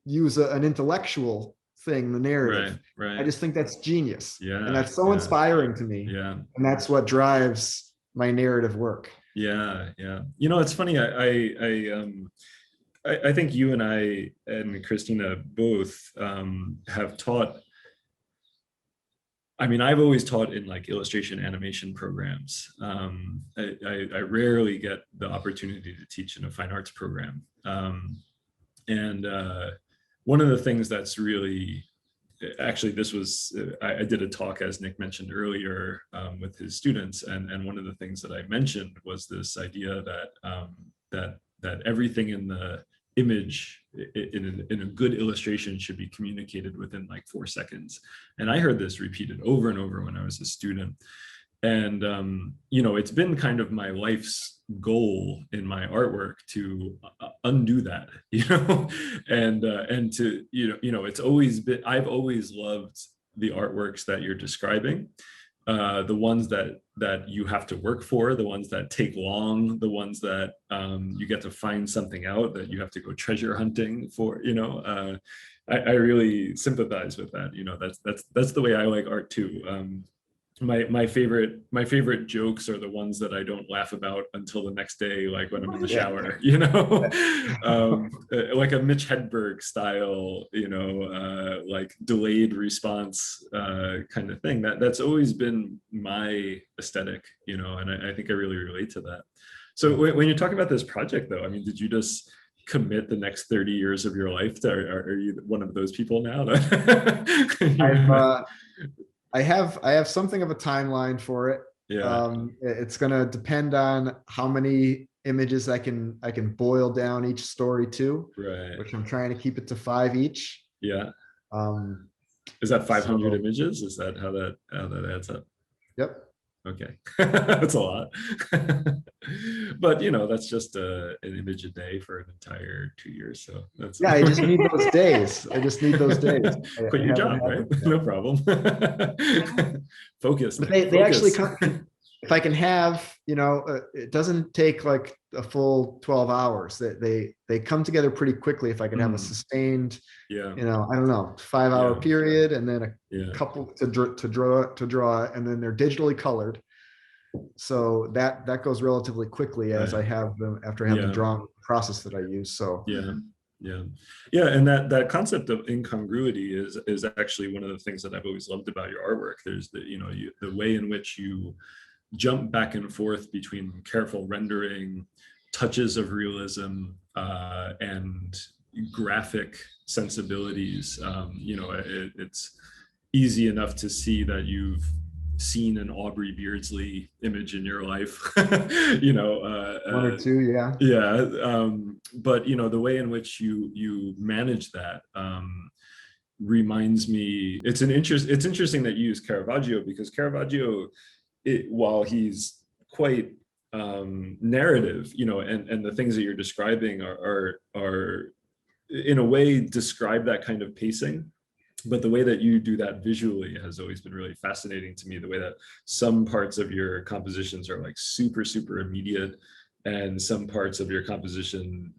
use an intellectual thing, the narrative. Right. I just think that's genius. Yeah. And that's so inspiring to me. Yeah. And that's what drives my narrative work. Yeah. Yeah. It's funny. I think you and I and Christina both have taught. I mean, I've always taught in like illustration animation programs. I rarely get the opportunity to teach in a fine arts program. And one of the things that's really, actually, this was, I did a talk, as Nick mentioned earlier, with his students. And one of the things that I mentioned was this idea that everything in the image in a good illustration should be communicated within like 4 seconds. And I heard this repeated over and over when I was a student. And, it's been kind of my life's goal in my artwork to undo that, and to, it's always been, I've always loved the artworks that you're describing. The ones that you have to work for, the ones that take long, the ones that you get to find something out that you have to go treasure hunting for. I really sympathize with that. That's the way I like art too. My favorite jokes are the ones that I don't laugh about until the next day, like when I'm in the shower, like a Mitch Hedberg style, like delayed response kind of thing. That's always been my aesthetic, and I think I really relate to that. So when you're talking about this project though, I mean, did you just commit the next 30 years of your life to, are you one of those people now? I have something of a timeline for it. Yeah. It's going to depend on how many images I can boil down each story to, right, which I'm trying to keep it to 5 each. Yeah. Is that 500 images? Is that how that adds up? Yep. Okay. That's a lot. But that's just an image a day for an entire 2 years. So that's I just need those days. Quit your job, right? No problem. Focus. But they actually come, if I can have, it doesn't take like a full 12 hours. They come together pretty quickly if I can have a sustained, I don't know, 5-hour period, and then a couple to draw, and then they're digitally colored. So that goes relatively quickly as I have them after I have the drawing process that I use. So and that concept of incongruity is actually one of the things that I've always loved about your artwork. There's the way in which you jump back and forth between careful rendering touches of realism and graphic sensibilities. It's easy enough to see that you've seen an Aubrey Beardsley image in your life. One or two, yeah. But the way in which you manage that reminds me, it's interesting that you use Caravaggio, because Caravaggio, while he's quite narrative, and the things that you're describing are in a way describe that kind of pacing, but the way that you do that visually has always been really fascinating to me. The way that some parts of your compositions are like super, super immediate, and some parts of your composition,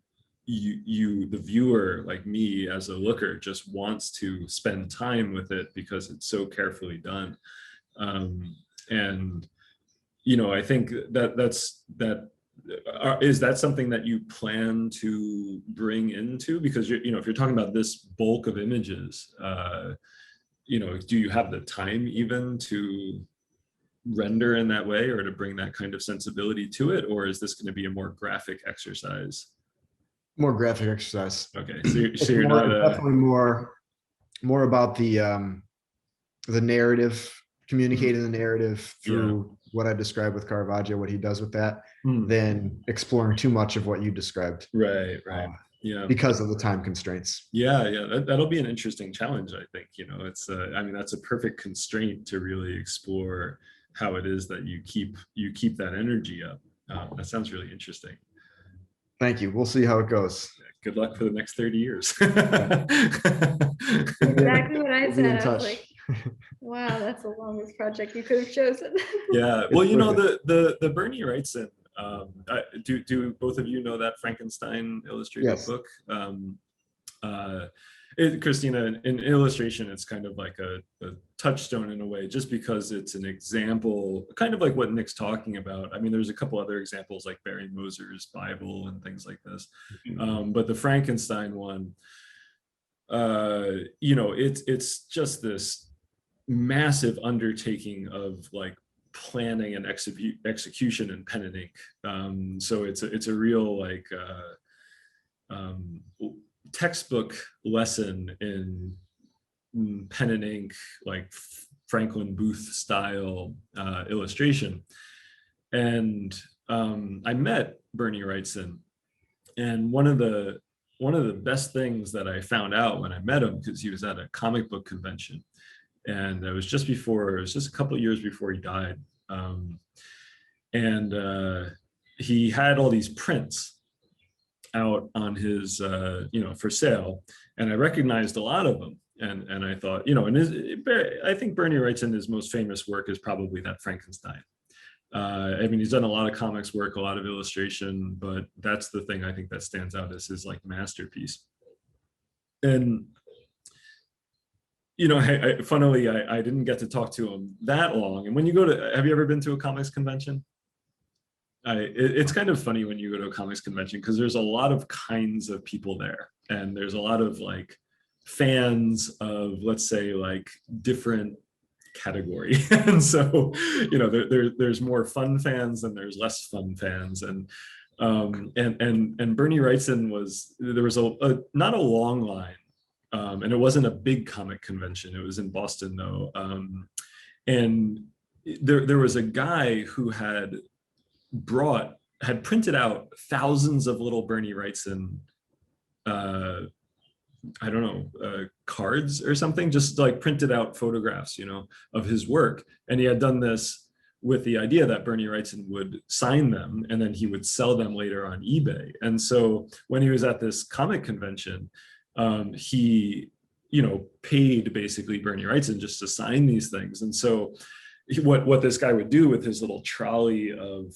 the viewer, like me as a looker, just wants to spend time with it because it's so carefully done. And I think is that something that you plan to bring into, because if you're talking about this bulk of images, do you have the time even to render in that way, or to bring that kind of sensibility to it, or is this going to be a more graphic exercise? More graphic exercise. Okay, so you're not definitely more about the narrative, communicating the narrative through what I described with Caravaggio, what he does with that, than exploring too much of what you described. Right. Because of the time constraints. That'll be an interesting challenge, I think. It's that's a perfect constraint to really explore how it is that you keep that energy up. That sounds really interesting. Thank you. We'll see how it goes. Good luck for the next 30 years. Exactly what I said. I was like, wow, that's the longest project you could have chosen. Yeah. Well, the Bernie Wrightson, do both of you know that Frankenstein illustrated book? Christina, in illustration, it's kind of like a touchstone in a way, just because it's an example, kind of like what Nick's talking about. I mean, there's a couple other examples like Barry Moser's Bible and things like this. But the Frankenstein one, it's just this massive undertaking of like planning and execution and pen and ink. So it's a real like textbook lesson in pen and ink, like Franklin Booth style illustration. And I met Bernie Wrightson, and one of the best things that I found out when I met him, because he was at a comic book convention, and it was just a couple of years before he died, and he had all these prints out on his for sale, and I recognized a lot of them, and I thought, I think Bernie Wrightson, his most famous work is probably that Frankenstein. He's done a lot of comics work, a lot of illustration, but that's the thing I think that stands out as his like masterpiece. And funnily, I didn't get to talk to him that long. And when you have you ever been to a comics convention? It's kind of funny when you go to a comics convention, because there's a lot of kinds of people there, and there's a lot of like fans of, let's say, like different category. And so there's more fun fans and there's less fun fans, and Bernie Wrightson there was not a long line, and it wasn't a big comic convention. It was in Boston though, and there was a guy who had printed out thousands of little Bernie Wrightson cards or something, just like printed out photographs, of his work. And he had done this with the idea that Bernie Wrightson would sign them and then he would sell them later on eBay. And so when he was at this comic convention, he, paid basically Bernie Wrightson just to sign these things. And so what this guy would do with his little trolley of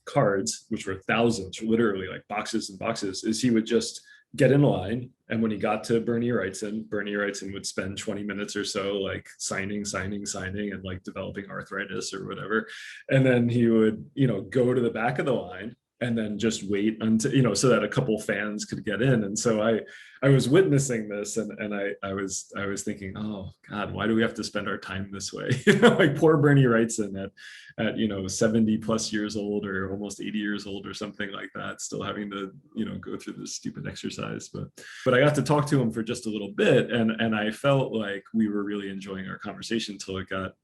cards, which were thousands, literally like boxes and boxes, is he would just get in line, and when he got to Bernie Wrightson would spend 20 minutes or so like signing and like developing arthritis or whatever, and then he would go to the back of the line and then just wait until, you know, so that a couple fans could get in. And so I was witnessing this, and I was thinking, oh God, why do we have to spend our time this way? You know, like poor Bernie Wrightson at you know, 70 plus years old, or almost 80 years old or something like that, still having to, you know, go through this stupid exercise. But I got to talk to him for just a little bit, and I felt like we were really enjoying our conversation till it got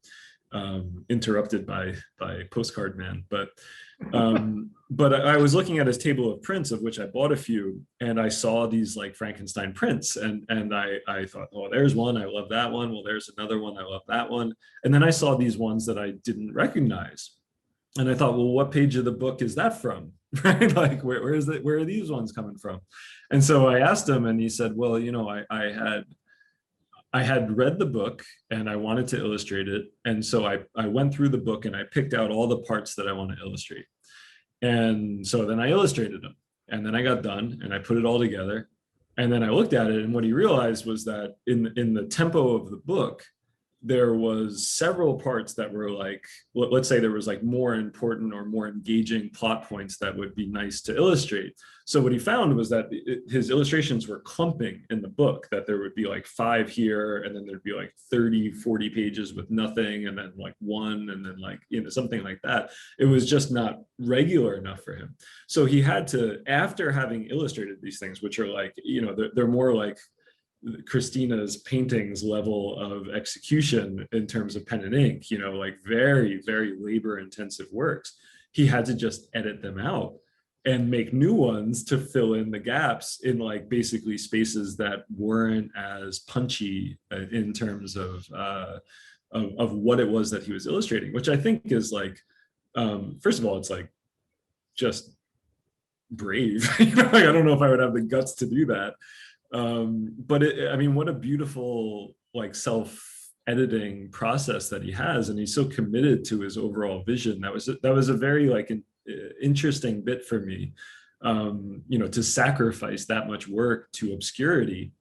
interrupted by Postcard Man. But I was looking at his table of prints, of which I bought a few, and I saw these like Frankenstein prints, and I thought, oh, there's one, I love that one. Well, there's another one, I love that one. And then I saw these ones that I didn't recognize, and I thought, well, what page of the book is that from? Right? Like, where is it? Where are these ones coming from? And so I asked him, and he said, well, you know, I had read the book and I wanted to illustrate it. And so I went through the book and I picked out all the parts that I want to illustrate. And so then I illustrated them, and then I got done and I put it all together. And then I looked at it, and what he realized was that in the tempo of the book, there was several parts that were like, let's say there was like more important or more engaging plot points that would be nice to illustrate. So what he found was that his illustrations were clumping in the book, that there would be like 5 here, and then there'd be like 30, 40 pages with nothing, and then like 1, and then like, you know, something like that. It was just not regular enough for him. So he had to, after having illustrated these things, which are like, you know, they're more like Christina's paintings level of execution in terms of pen and ink, you know, like very, very labor intensive works. He had to just edit them out and make new ones to fill in the gaps in like basically spaces that weren't as punchy in terms of what it was that he was illustrating, which I think is like, first of all, it's like just brave. You know, like, I don't know if I would have the guts to do that. But I mean, what a beautiful like self-editing process that he has, and he's so committed to his overall vision. That was a very like interesting bit for me, you know, to sacrifice that much work to obscurity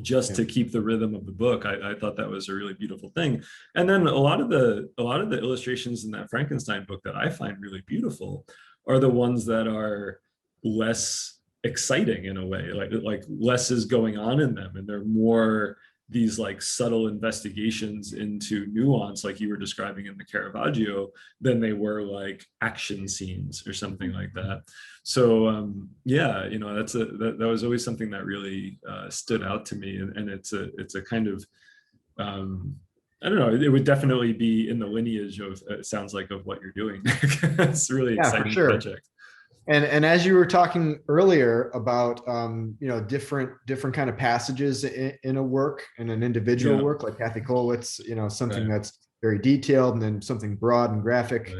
just to keep the rhythm of the book. I thought that was a really beautiful thing. And then a lot of the illustrations in that Frankenstein book that I find really beautiful are the ones that are less exciting in a way, like less is going on in them, and they're more these like subtle investigations into nuance, like you were describing in the Caravaggio, than they were like action scenes or something like that. So yeah, you know, that was always something that really stood out to me, and it's a kind of I don't know, it would definitely be in the lineage of, it sounds like, of what you're doing. It's a really exciting project. And as you were talking earlier about you know, different kind of passages in a work, in an individual work, like Kathy Kollwitz, you know, something that's very detailed, and then something broad and graphic.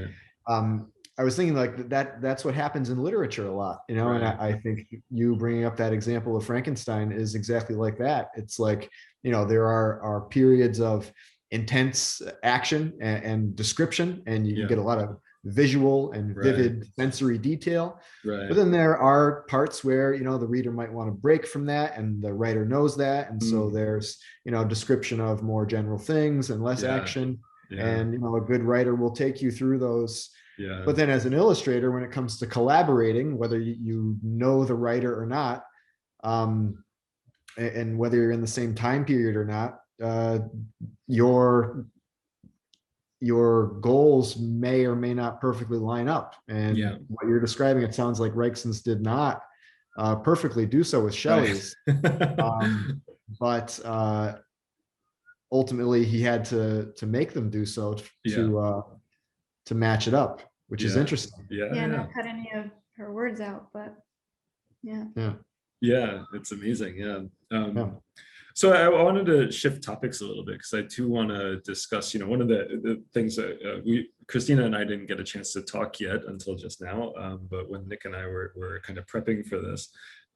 I was thinking like that's what happens in literature a lot, you know, and I think you bringing up that example of Frankenstein is exactly like that. It's like, you know, there are periods of intense action and description, and you get a lot of visual and vivid sensory detail. But then there are parts where, you know, the reader might want to break from that, and the writer knows that. And so there's, you know, description of more general things and less action. And, you know, a good writer will take you through those. But then as an illustrator, when it comes to collaborating, whether you know the writer or not, and whether you're in the same time period or not, your goals may or may not perfectly line up. And what you're describing, it sounds like Wrightson's did not perfectly do so with Shelley's. But ultimately he had to make them do so to match it up, which is interesting. Not cut any of her words out, but it's amazing. So I wanted to shift topics a little bit, because I too want to discuss, you know, one of the things that Christina and I didn't get a chance to talk yet until just now, but when Nick and I were kind of prepping for this,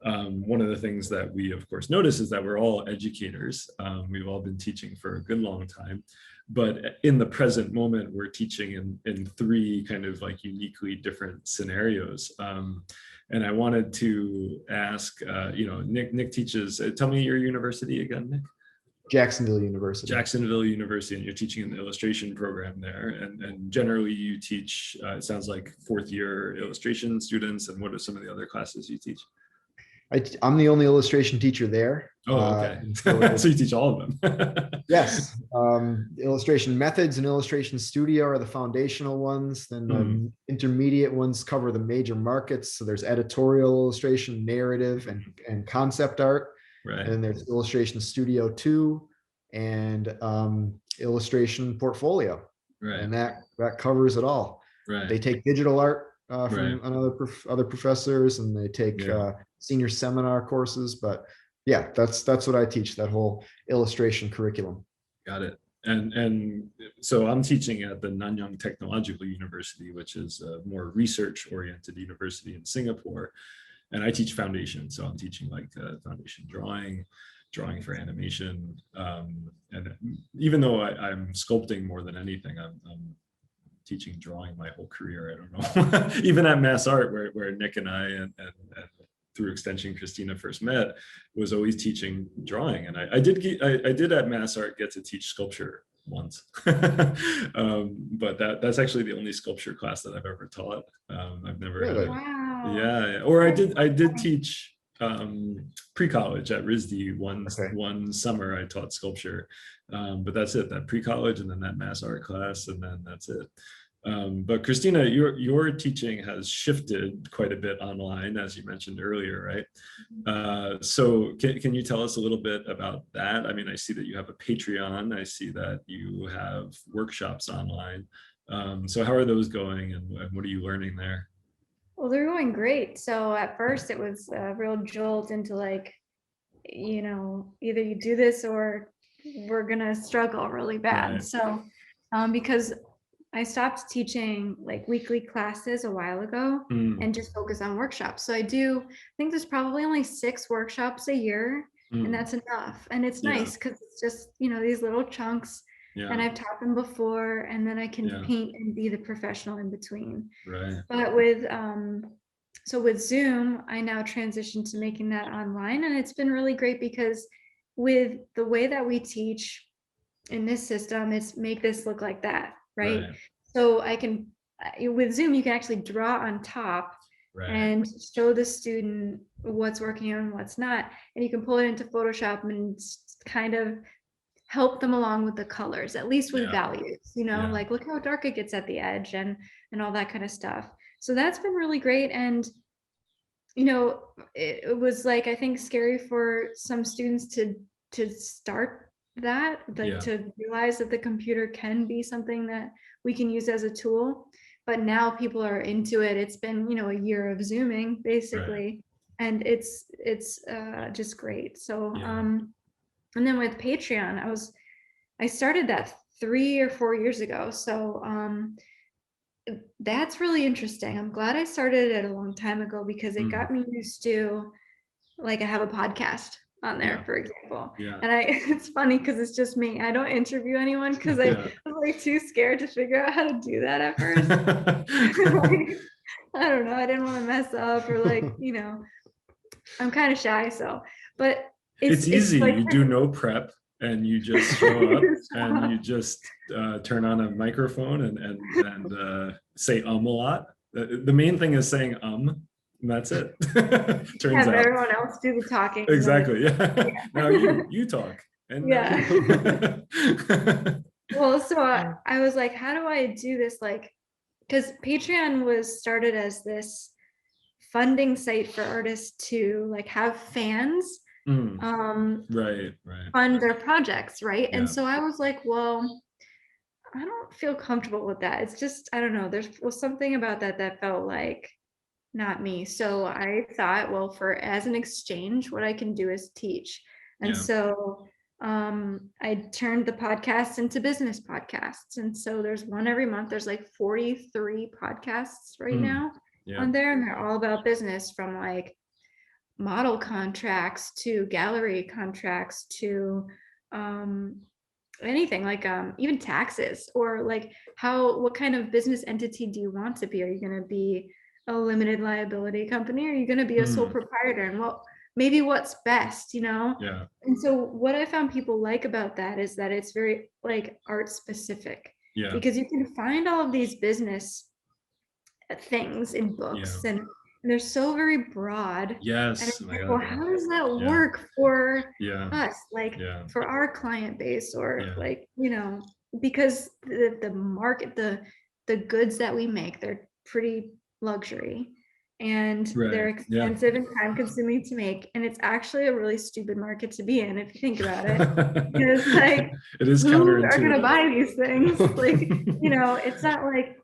one of the things that we of course notice is that we're all educators. We've all been teaching for a good long time, but in the present moment, we're teaching in 3 kind of like uniquely different scenarios. And I wanted to ask, you know, Nick teaches, tell me your university again, Nick. Jacksonville University. Jacksonville University, and you're teaching an illustration program there. And generally you teach, it sounds like 4th year illustration students. And what are some of the other classes you teach? I'm the only illustration teacher there. Oh, okay. So you teach all of them. Yes. Illustration methods and illustration studio are the foundational ones. Then the intermediate ones cover the major markets. So there's editorial illustration, narrative, and concept art. Right. And then there's illustration studio 2 and illustration portfolio. Right. And that covers it all. Right. They take digital art from other professors, and they take senior seminar courses. But yeah, that's what I teach, that whole illustration curriculum. Got it. And so I'm teaching at the Nanyang Technological University, which is a more research-oriented university in Singapore. And I teach foundation. So I'm teaching like foundation drawing for animation. And even though I'm sculpting more than anything, I'm teaching drawing my whole career. I don't know. Even at Mass Art, where Nick and I and through extension Christina first met, was always teaching drawing. And I did at Mass Art get to teach sculpture once. But that's actually the only sculpture class that I've ever taught. I've never really? Wow. Yeah. Or I did teach pre-college at RISD one summer. I taught sculpture, but that's it, that pre-college, and then that Mass Art class, and then that's it. But Christina, your teaching has shifted quite a bit online, as you mentioned earlier, right? So can you tell us a little bit about that? I mean, I see that you have a Patreon. I see that you have workshops online. So how are those going, and what are you learning there? Well, they're going great. So at first it was a real jolt into like, either you do this or we're gonna struggle really bad. Right. So because I stopped teaching like weekly classes a while ago and just focus on workshops. So I think there's probably only 6 workshops a year, and that's enough. And it's nice because it's just, these little chunks. Yeah. And I've taught them before, and then I can paint and be the professional in between. Right. But with Zoom, I now transitioned to making that online, and it's been really great because with the way that we teach in this system, it's make this look like that, right? So I can, with Zoom, you can actually draw on top and show the student what's working and what's not, and you can pull it into Photoshop and kind of help them along with the colors, at least with values, like look how dark it gets at the edge and all that kind of stuff. So that's been really great. And, it was like, I think scary for some students to start that, to realize that the computer can be something that we can use as a tool. But now people are into it. It's been, a year of Zooming basically, and it's just great. So, and then with Patreon, I started that 3 or 4 years ago. So that's really interesting. I'm glad I started it a long time ago because it got me used to, like, I have a podcast on there, for example. And it's funny because it's just me. I don't interview anyone because I was like too scared to figure out how to do that at first. Like, I don't know. I didn't want to mess up or I'm kind of shy. So, but it's easy. Like, you do no prep and you just show up and you just turn on a microphone and say a lot. The main thing is saying and that's it. Turns out everyone else do the talking. Exactly. Now you talk. And Well, so I was like, how do I do this? Like, because Patreon was started as this funding site for artists to like have fans fund their projects, right? And so I was like, well, I don't feel comfortable with that. It's just, I don't know, there was something about that felt like not me. So I thought, well, as an exchange, what I can do is teach. And so I turned the podcasts into business podcasts. And so there's one every month. There's like 43 podcasts right now on there, and they're all about business, from like model contracts to gallery contracts to anything, like even taxes, or like what kind of business entity do you want to be? Are you going to be a limited liability company? Are you going to be a sole proprietor? And maybe what's best, Yeah. And so what I found people like about that is that it's very like art specific, Yeah. because you can find all of these business things in books, and they're so very broad. Yes. And it's Oh my like, God, well, yeah. how does that Yeah. work for Yeah. us, like Yeah. for our client base, or Yeah. like, because the market, the goods that we make, they're pretty luxury, and they're Right. Yeah. expensive and time consuming to make, and it's actually a really stupid market to be in if you think about it, because like It is who are going to counterintuitive. buy these things? Like, it's not like,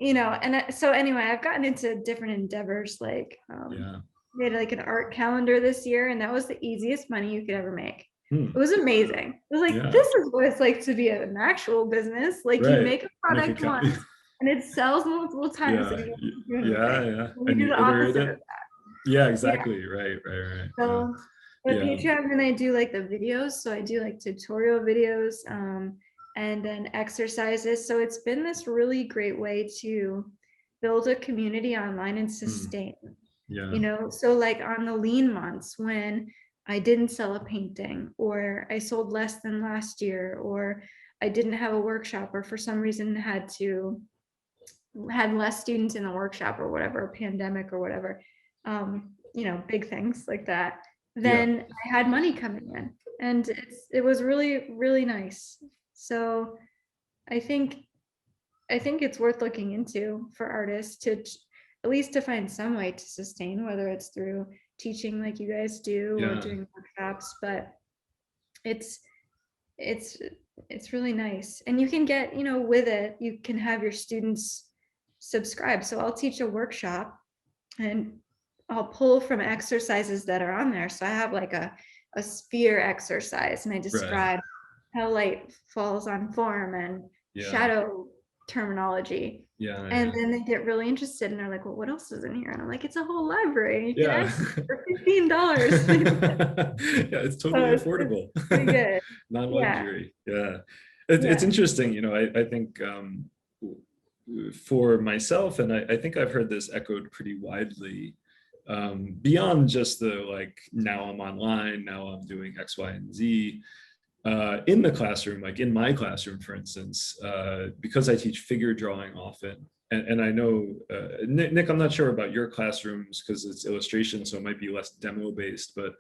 and so anyway, I've gotten into different endeavors, like Yeah. made like an art calendar this year, and that was the easiest money you could ever make. Hmm. It was amazing. It was like, Yeah. this is what it's like to be an actual business. Like you Right. make a product once and it sells multiple times, and you don't do anything. Yeah. We And do you the iterate opposite it. of that. Yeah, exactly. Right. So with Yeah. Patreon, then I do like the videos. So I do like tutorial videos, and then exercises. So it's been this really great way to build a community online and sustain. Yeah. So like on the lean months when I didn't sell a painting, or I sold less than last year, or I didn't have a workshop, or for some reason had less students in the workshop, or whatever, pandemic or whatever, big things like that, then I had money coming in, and it was really, really nice. So I think it's worth looking into for artists to at least to find some way to sustain, whether it's through teaching like you guys do, or doing workshops, but it's really nice. And you can get, with it, you can have your students subscribe. So I'll teach a workshop and I'll pull from exercises that are on there. So I have like a sphere exercise, and I describe how light falls on form and shadow terminology. And then they get really interested, and they're like, well, what else is in here? And I'm like, it's a whole library. You can access it for $15. Yeah, it's totally affordable. It's pretty good. Non-luxury. Yeah. It's interesting, I think for myself, and I think I've heard this echoed pretty widely, beyond just the like, now I'm online, now I'm doing X, Y, and Z. In the classroom, like in my classroom, for instance, because I teach figure drawing often, and I know, Nick, I'm not sure about your classrooms because it's illustration, so it might be less demo based, but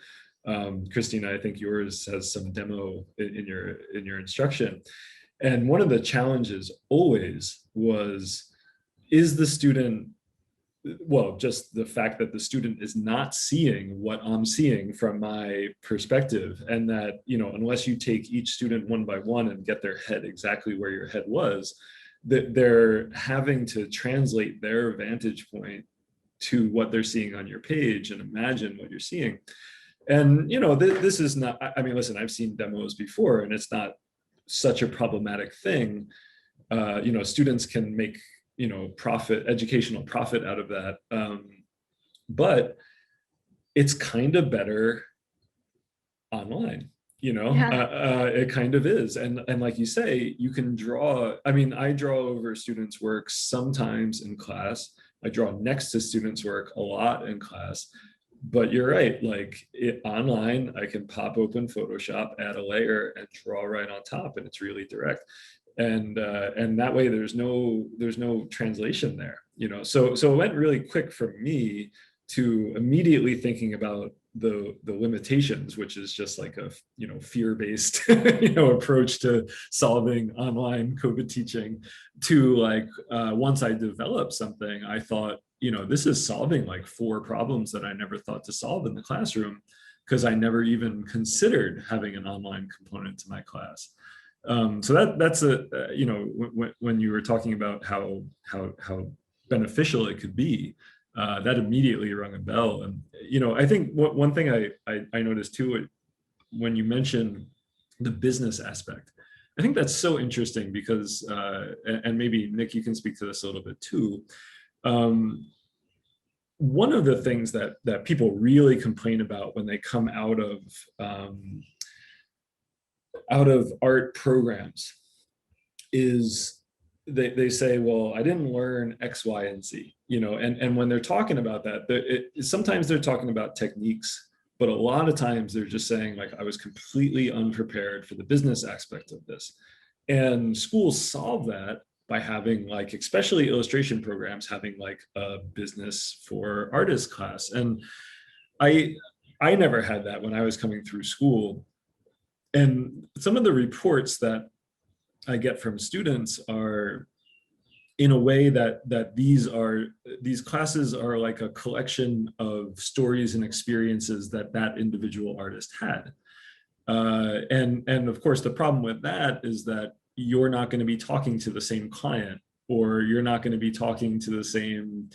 Christina, I think yours has some demo in your instruction. And one of the challenges always was, is the student, well, just the fact that the student is not seeing what I'm seeing from my perspective, and that, unless you take each student one by one and get their head exactly where your head was, that they're having to translate their vantage point to what they're seeing on your page and imagine what you're seeing. And, this is not, I mean, listen, I've seen demos before, and it's not such a problematic thing. Students can make educational profit out of that. But it's kind of better online, it kind of is. And like you say, you can draw, I mean, I draw over students' work sometimes in class. I draw next to students' work a lot in class. But you're right, like online, I can pop open Photoshop, add a layer, and draw right on top, and it's really direct. And that way there's no translation there, so it went really quick for me to immediately thinking about the limitations, which is just like a fear-based approach to solving online COVID teaching, to like once I developed something, I thought, this is solving like 4 problems that I never thought to solve in the classroom, because I never even considered having an online component to my class. So that's when you were talking about how beneficial it could be, that immediately rung a bell. And I think one thing I noticed too, when you mentioned the business aspect, I think that's so interesting because and maybe Nick, you can speak to this a little bit too. One of the things that people really complain about when they come out of art programs is they say, well, I didn't learn X, Y, and Z, and when they're talking about that, sometimes they're talking about techniques But a lot of times they're just saying like, I was completely unprepared for the business aspect of this. And schools solve that by having like, especially illustration programs, having like a business for artists class. And I never had that when I was coming through school. And some of the reports that I get from students are in a way that these classes are like a collection of stories and experiences that individual artist had. And of course, the problem with that is that you're not going to be talking to the same client, or you're not going to be talking to the same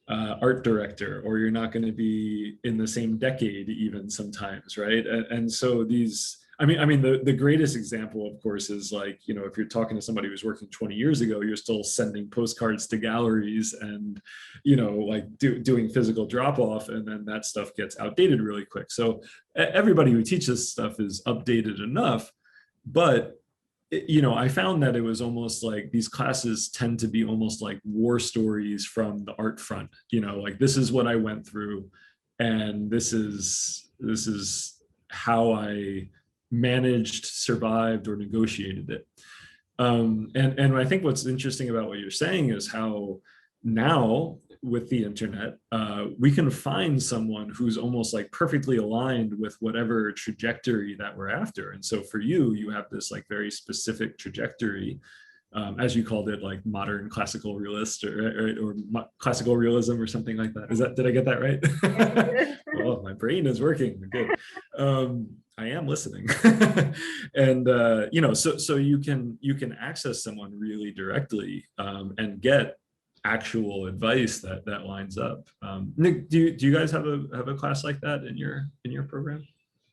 art director, or you're not going to be in the same decade even sometimes, right? And so these, I mean, the greatest example, of course, is like, you know, if you're talking to somebody who's working 20 years ago, you're still sending postcards to galleries and, you know, like doing physical drop off, and then that stuff gets outdated really quick. So everybody who teaches stuff is updated enough, but you know, I found that it was almost like these classes tend to be almost like war stories from the art front, you know, like this is what I went through, and this is how I managed, survived, or negotiated it. And I think what's interesting about what you're saying is how now with the internet, we can find someone who's almost like perfectly aligned with whatever trajectory that we're after. And so for you, you have this like very specific trajectory, as you called it, like modern classical realist or classical realism or something like that. Did I get that right? Oh, my brain is working. Good. I am listening. And you know, so you can access someone really directly and get actual advice that lines up. Nick, do you guys have a class like that in your program?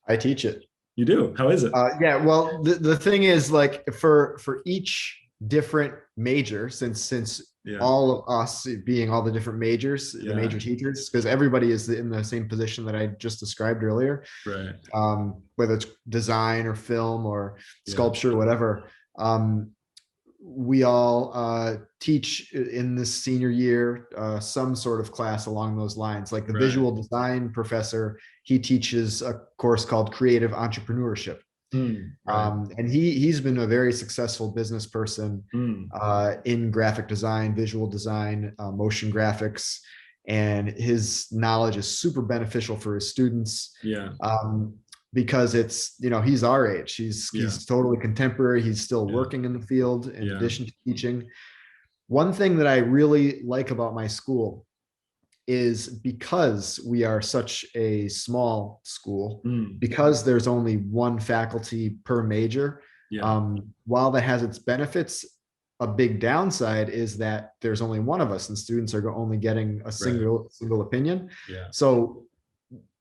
I teach it. You do? How is it? Yeah, well, the thing is, like, for each different major, since all of us being all the different majors, the major teachers, because everybody is in the same position that I just described earlier, right? Whether it's design or film or sculpture or whatever, we all teach in this senior year some sort of class along those lines. Like the visual design professor, he teaches a course called creative entrepreneurship. And he's been a very successful business person in graphic design, visual design, motion graphics, and his knowledge is super beneficial for his students. Because it's, you know, he's our age. He's totally contemporary. He's still working in the field in addition to teaching. One thing that I really like about my school is, because we are such a small school, because there's only one faculty per major, while that has its benefits, a big downside is that there's only one of us and students are only getting a single opinion. So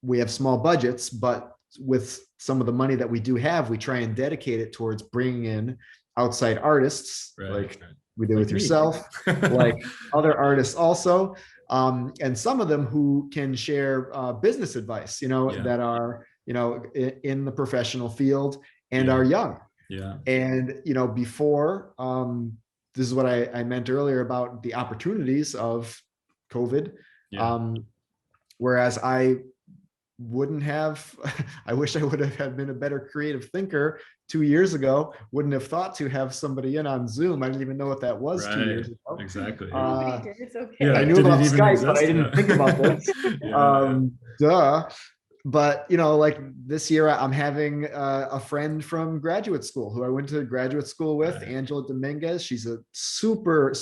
we have small budgets, but with some of the money that we do have, we try and dedicate it towards bringing in outside artists, like we did with yourself, like other artists also, and some of them who can share business advice, you know, that are, you know, in the professional field and are young. And, you know, before, this is what I meant earlier about the opportunities of COVID. Whereas I wouldn't have, I wish I would have been a better creative thinker 2 years ago, wouldn't have thought to have somebody in on Zoom. I didn't even know what that was 2 years ago. Exactly. It's okay. I knew about Skype, but I didn't think about this. Duh. But, you know, like this year, I'm having a friend from graduate school who I went to graduate school with, Angela Dominguez. She's a super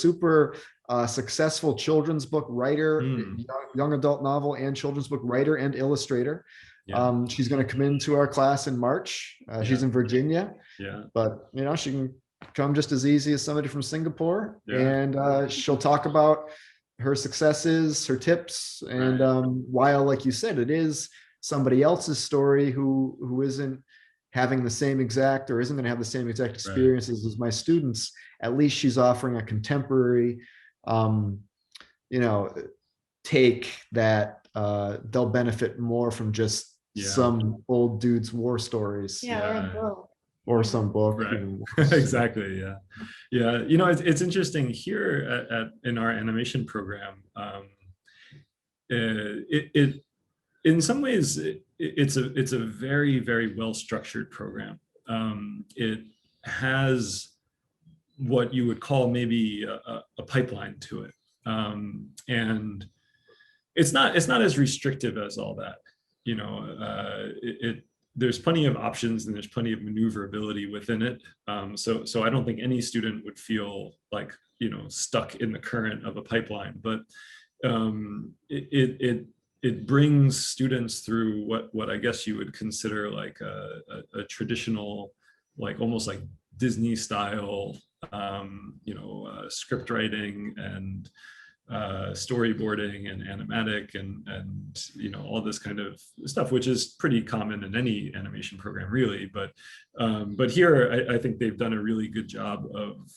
successful children's book writer, young adult novel and children's book writer and illustrator. She's going to come into our class in March. She's in Virginia, but, you know, she can come just as easy as somebody from Singapore, and she'll talk about her successes, her tips, and while, like you said, it is somebody else's story who isn't having the same exact, or isn't going to have the same exact experiences as my students, at least she's offering a contemporary, you know, take that they'll benefit more from just some old dude's war stories. Or some book. Exactly. You know, it's interesting here in our animation program. in some ways, it's a very, very well-structured program. It has what you would call maybe a pipeline to it. And it's not as restrictive as all that, you know. There's plenty of options and there's plenty of maneuverability within it. So I don't think any student would feel like, you know, stuck in the current of a pipeline, but it brings students through what I guess you would consider like a traditional, like almost like Disney style, you know, script writing and storyboarding and animatic and you know, all this kind of stuff, which is pretty common in any animation program really, but here I think they've done a really good job of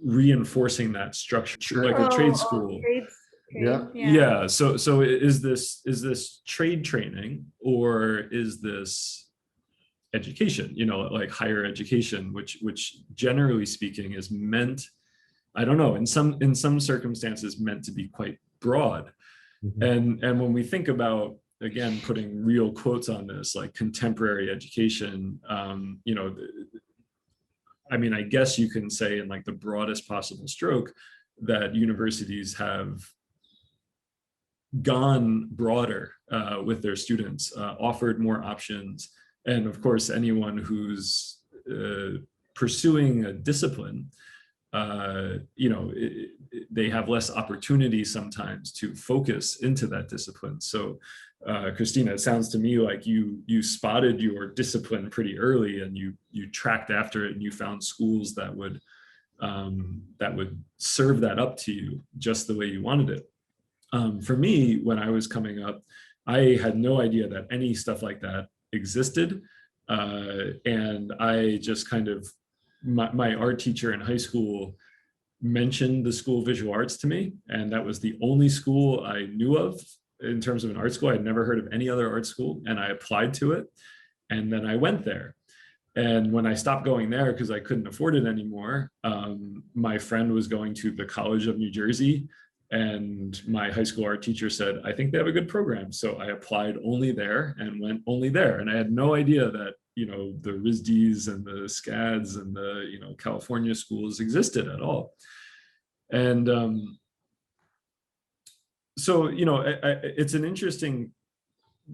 reinforcing that structure, like a trade school. Yeah. So is this trade training, or is this education, you know, like higher education, which generally speaking is meant, I don't know, in some circumstances meant to be quite broad. Mm-hmm. And when we think about, again, putting real quotes on this, like contemporary education, you know, I mean, I guess you can say in like the broadest possible stroke that universities have gone broader with their students, offered more options. And of course, anyone who's pursuing a discipline, you know, they have less opportunity sometimes to focus into that discipline. So Christina, it sounds to me like you spotted your discipline pretty early, and you tracked after it, and you found schools that would serve that up to you just the way you wanted it. For me, when I was coming up, I had no idea that any stuff like that existed. And I just kind of, my art teacher in high school mentioned the School of Visual Arts to me. And that was the only school I knew of in terms of an art school. I'd never heard of any other art school, and I applied to it. And then I went there. And when I stopped going there because I couldn't afford it anymore, my friend was going to the College of New Jersey, and my high school art teacher said, I think they have a good program. So I applied only there and went only there. And I had no idea that, you know, the RISDs and the SCADs and the, you know, California schools existed at all. And so, you know, it's an interesting,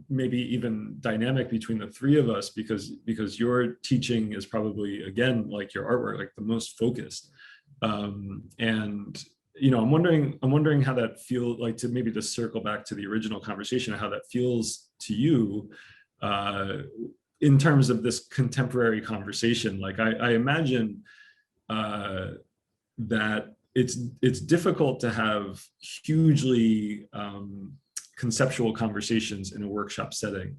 maybe even dynamic between the three of us, because your teaching is probably, again, like your artwork, like the most focused. And you know, I'm wondering how that feels like, to maybe to circle back to the original conversation, how that feels to you in terms of this contemporary conversation. Like I imagine that it's difficult to have hugely conceptual conversations in a workshop setting,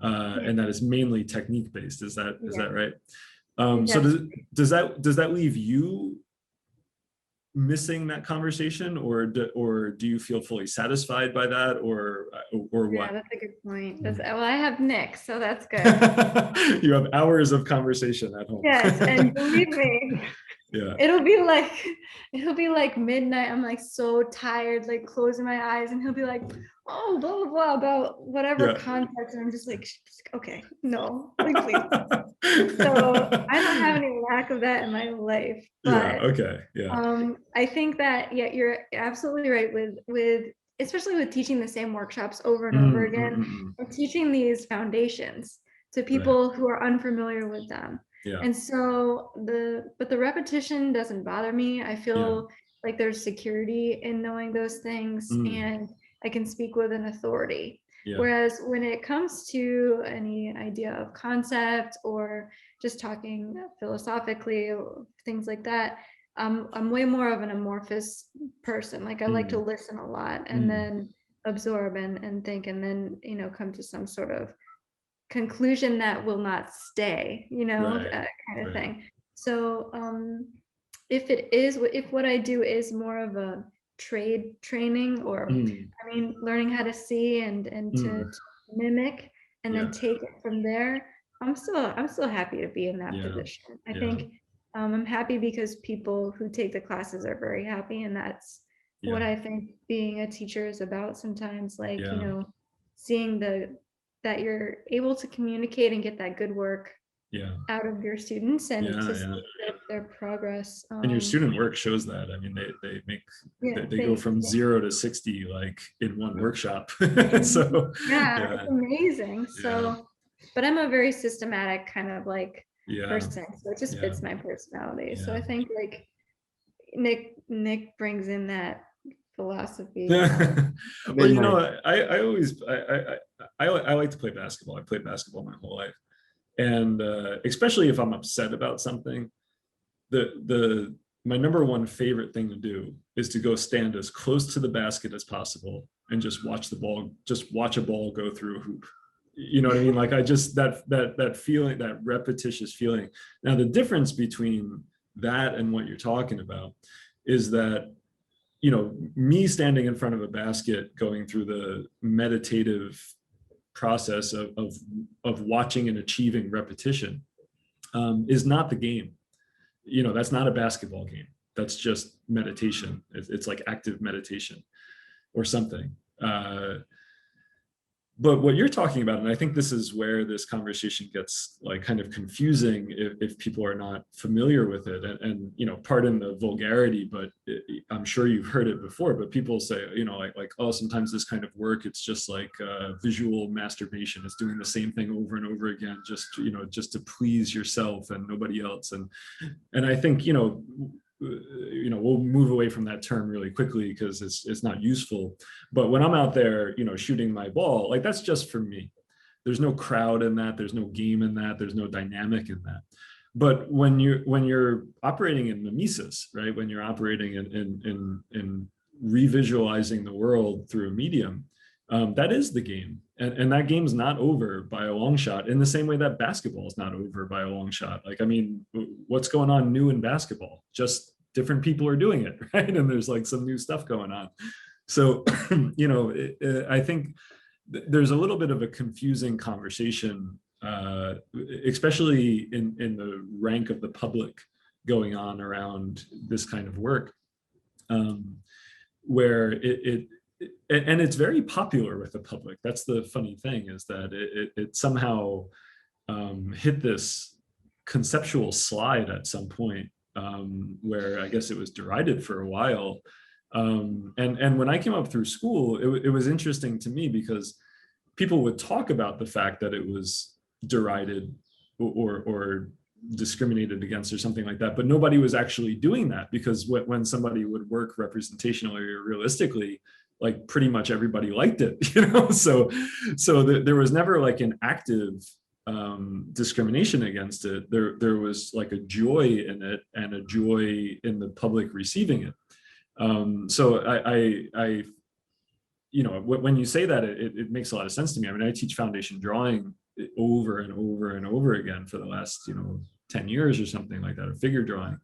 and that is mainly technique based. Is that right? So does that leave you missing that conversation, or do you feel fully satisfied by that, or what? Yeah, that's a good point. Well, I have Nick, so that's good. You have hours of conversation at home. Yes, and believe me, yeah, it'll be like midnight. I'm like so tired, like closing my eyes, and he'll be like, oh, blah blah blah about whatever context, and I'm just like, okay, no, like, please. So I don't have any lack of that in my life. But, I think that you're absolutely right with especially with teaching the same workshops over and over again, or teaching these foundations to people who are unfamiliar with them. Yeah. And so the repetition doesn't bother me. I feel like there's security in knowing those things, and I can speak with an authority. Yeah. Whereas when it comes to any idea of concept or just talking philosophically or things like that, I'm way more of an amorphous person. Like I like to listen a lot and then absorb and think, and then, you know, come to some sort of conclusion that will not stay, you know, kind of thing. So if what I do is more of a trade training, or I mean, learning how to see and to mimic and then take it from there, I'm still happy to be in that position. I think I'm happy because people who take the classes are very happy, and that's what I think being a teacher is about sometimes. Like, you know, seeing that you're able to communicate and get that good work out of your students, and to see their progress. And your student work shows that. I mean, they go from 0 to 60 like in one workshop. So it's amazing. So, but I'm a very systematic kind of like person, so it just fits my personality. So I think like Nick brings in that philosophy. Well, you know, I always I like to play basketball. I played basketball my whole life, and especially if I'm upset about something, my number one favorite thing to do is to go stand as close to the basket as possible and just watch a ball go through a hoop. You know what I mean? Like I just that feeling, that repetitious feeling. Now the difference between that and what you're talking about is that, you know, me standing in front of a basket going through the meditative process of watching and achieving repetition is not the game. You know, that's not a basketball game. That's just meditation. It's like active meditation or something. But what you're talking about, and I think this is where this conversation gets like kind of confusing if people are not familiar with it, and you know, pardon the vulgarity, but I'm sure you've heard it before, but people say, you know, like, oh, sometimes this kind of work, it's just like visual masturbation. It's doing the same thing over and over again, just, you know, just to please yourself and nobody else. And I think, you know, we'll move away from that term really quickly because it's not useful. But when I'm out there, you know, shooting my ball, like that's just for me. There's no crowd in that. There's no game in that. There's no dynamic in that. But when you're operating in mimesis, right? When you're operating in revisualizing the world through a medium, that is the game. And that game's not over by a long shot, in the same way that basketball is not over by a long shot. Like, I mean, what's going on new in basketball? Just different people are doing it, right? And there's like some new stuff going on. So, you know, I think there's a little bit of a confusing conversation, especially in the rank of the public going on around this kind of work, where and it's very popular with the public. That's the funny thing, is that it somehow hit this conceptual slide at some point, where I guess it was derided for a while. And when I came up through school, it was interesting to me because people would talk about the fact that it was derided or discriminated against or something like that, but nobody was actually doing that, because when somebody would work representationally or realistically, like pretty much everybody liked it, you know. So there was never like an active discrimination against it. There was like a joy in it and a joy in the public receiving it. So I you know, when you say that, it makes a lot of sense to me. I mean, I teach foundation drawing over and over and over again for the last, you know, 10 years or something like that, or figure drawing.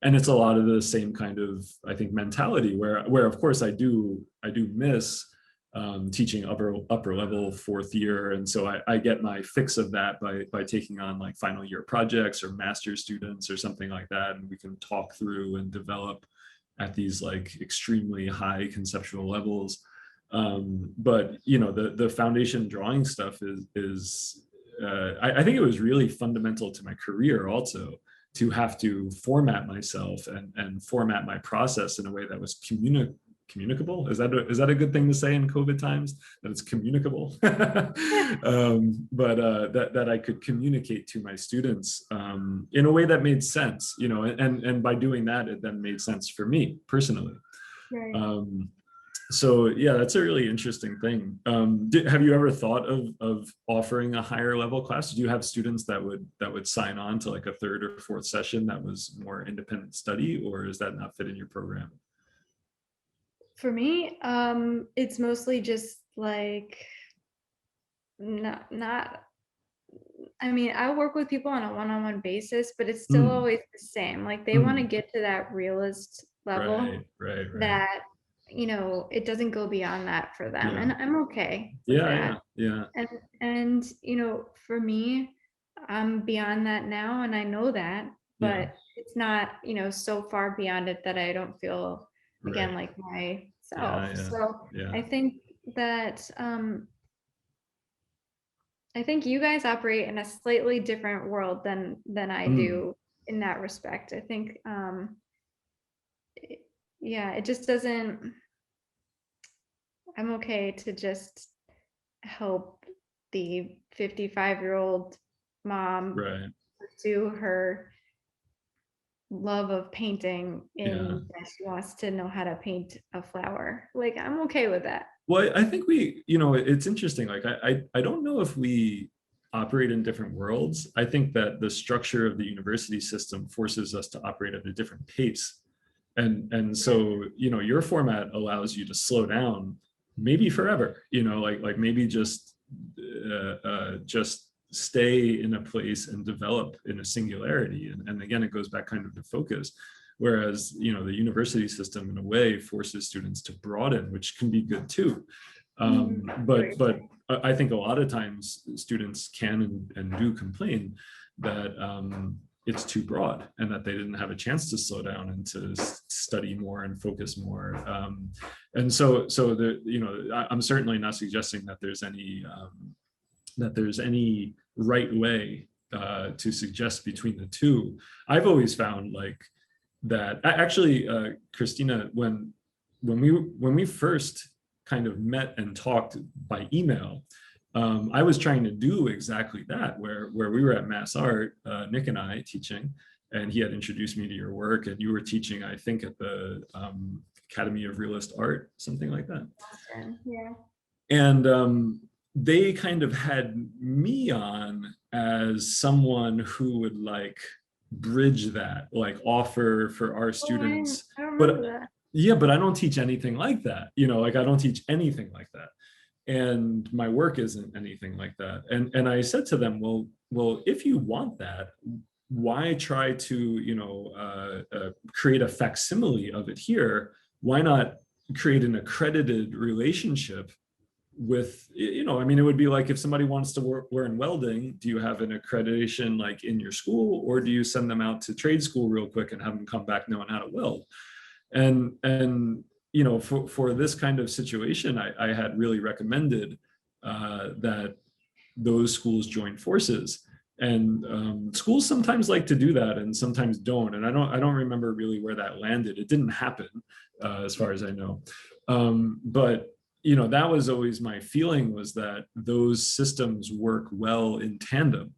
And it's a lot of the same kind of, I think, mentality where of course I do miss teaching upper level fourth year. And so I get my fix of that by taking on like final year projects or master's students or something like that. And we can talk through and develop at these like extremely high conceptual levels. But you know, the foundation drawing stuff is I think it was really fundamental to my career also, to have to format myself and format my process in a way that was communicable. Is that a good thing to say in COVID times, that it's communicable? But that I could communicate to my students in a way that made sense, you know, and by doing that, it then made sense for me personally. Right. So yeah, that's a really interesting thing. Have you ever thought of offering a higher level class? Do you have students that would sign on to like a third or fourth session that was more independent study, or does that not fit in your program? For me, it's mostly just like not I mean, I work with people on a one-on-one basis, but it's still always the same. Like they want to get to that realist level, right. that, you know, it doesn't go beyond that for them. Yeah. And I'm okay with that. Yeah. And, you know, for me, I'm beyond that now, and I know that, but it's not, you know, so far beyond it that I don't feel, again, like myself. So I think that, I think you guys operate in a slightly different world than I do in that respect. I think, yeah, it just doesn't, I'm okay to just help the 55-year-old mom Right. pursue her love of painting Yeah. that she wants to know how to paint a flower. Like, I'm okay with that. Well, I think we, it's interesting. Like, I don't know if we operate in different worlds. I think that the structure of the university system forces us to operate at a different pace. And so, your format allows you to slow down maybe forever, like maybe just stay in a place and develop in a singularity. And again, it goes back kind of to focus. Whereas, the university system in a way forces students to broaden, which can be good too. But I think a lot of times students can and do complain that it's too broad and that they didn't have a chance to slow down and to study more and focus more. And so I'm certainly not suggesting that there's any right way to suggest between the two. I've always found like that actually, Christina, when we first kind of met and talked by email, I was trying to do exactly that, where we were at Mass Art, Nick and I teaching, and he had introduced me to your work, and you were teaching, I think, at the Academy of Realist Art, something like that. Yeah. And they kind of had me on as someone who would like bridge that, like offer for our students. I remember that. Yeah, but I don't teach anything like that. Like I don't teach anything like that. And my work isn't anything like that. And I said to them, well, if you want that, why try to, create a facsimile of it here? Why not create an accredited relationship with, I mean, it would be like if somebody wants to learn welding, do you have an accreditation like in your school, or do you send them out to trade school real quick and have them come back knowing how to weld? And for this kind of situation, I had really recommended that those schools join forces. And schools sometimes like to do that and sometimes don't. And I don't remember really where that landed. It didn't happen as far as I know. But that was always my feeling, was that those systems work well in tandem.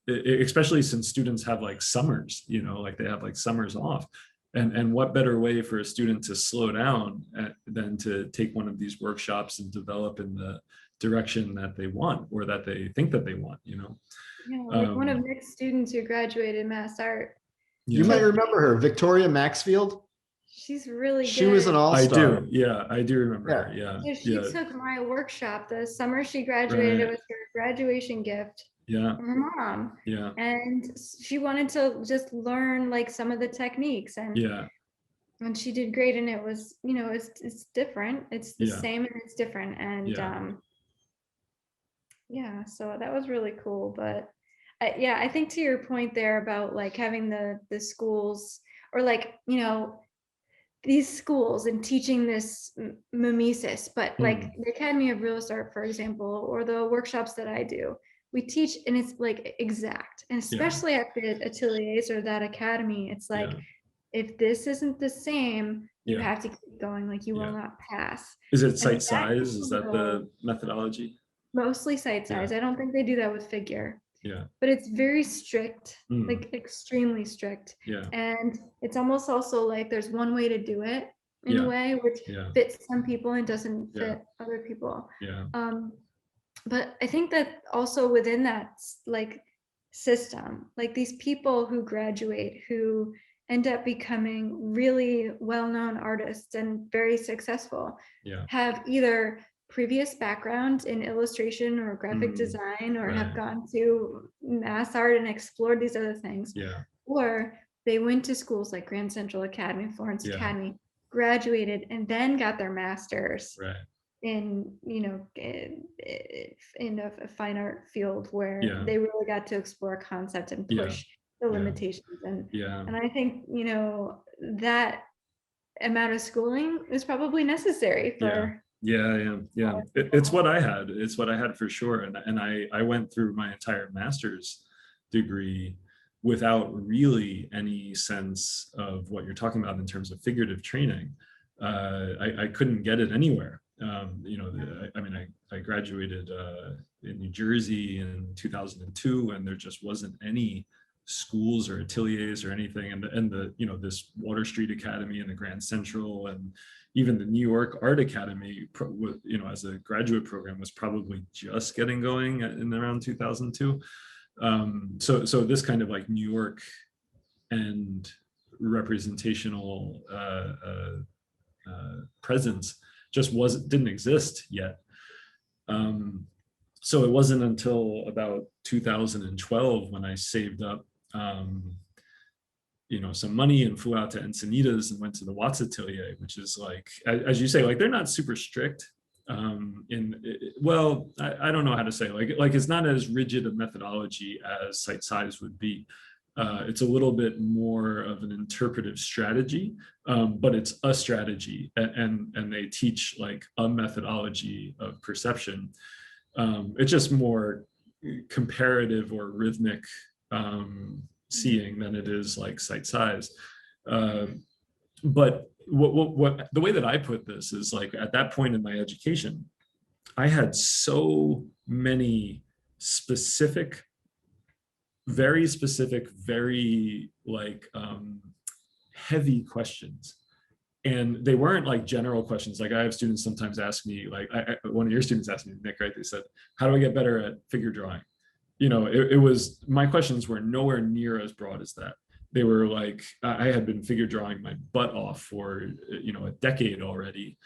Especially since students have like summers, like they have like summers off. And what better way for a student to slow down than to take one of these workshops and develop in the direction that they want, or that they think that they want, Yeah, like one of Nick's students who graduated Mass Art. You might remember her, Victoria Maxfield. She's really good. She was an all-star. I do. Yeah, I do remember her. Yeah. So she took my workshop the summer she graduated. Right. It was her graduation gift. Yeah. From her mom. Yeah. And she wanted to just learn like some of the techniques, and and she did great. And it was, it's different. It's the same and it's different. And so that was really cool. But I think to your point there about like having the schools, or like, these schools and teaching this mimesis, but like the Academy of Realist Art, for example, or the workshops that I do, we teach and it's like exact. And especially at the ateliers or that academy, it's like, if this isn't the same, you have to keep going, like you will not pass. Is it site size? Is that the methodology? Mostly site size. I don't think they do that with figure. Yeah. But it's very strict, like extremely strict. Yeah. And it's almost also like there's one way to do it in a way, which fits some people and doesn't fit other people. Yeah. But I think that also within that like system, like these people who graduate, who end up becoming really well-known artists and very successful, have either previous background in illustration or graphic design, or have gone to Mass Art and explored these other things, or they went to schools like Grand Central Academy, Florence Academy, graduated, and then got their master's in in a fine art field where they really got to explore concept and push the limitations. And I think that amount of schooling is probably necessary for Yeah. It's what I had. It's what I had for sure. And I went through my entire master's degree without really any sense of what you're talking about in terms of figurative training. I couldn't get it anywhere. I graduated in New Jersey in 2002, and there just wasn't any schools or ateliers or anything. And this Water Street Academy and the Grand Central and even the New York Art Academy, as a graduate program, was probably just getting going in around 2002. So this kind of like New York and representational presence just didn't exist yet. So it wasn't until about 2012 when I saved up some money and flew out to Encinitas and went to the Watts Atelier, which is like, as you say, like they're not super strict. I don't know how to say, like it's not as rigid a methodology as Site Size would be. It's a little bit more of an interpretive strategy, but it's a strategy, and they teach like a methodology of perception. It's just more comparative or rhythmic seeing than it is like Site Size. But what the way that I put this is, like, at that point in my education, I had so many very specific, very like heavy questions. And they weren't like general questions. Like I have students sometimes ask me, like one of your students asked me, Nick, right? They said, how do I get better at figure drawing? It was, my questions were nowhere near as broad as that. They were like, I had been figure drawing my butt off for, a decade already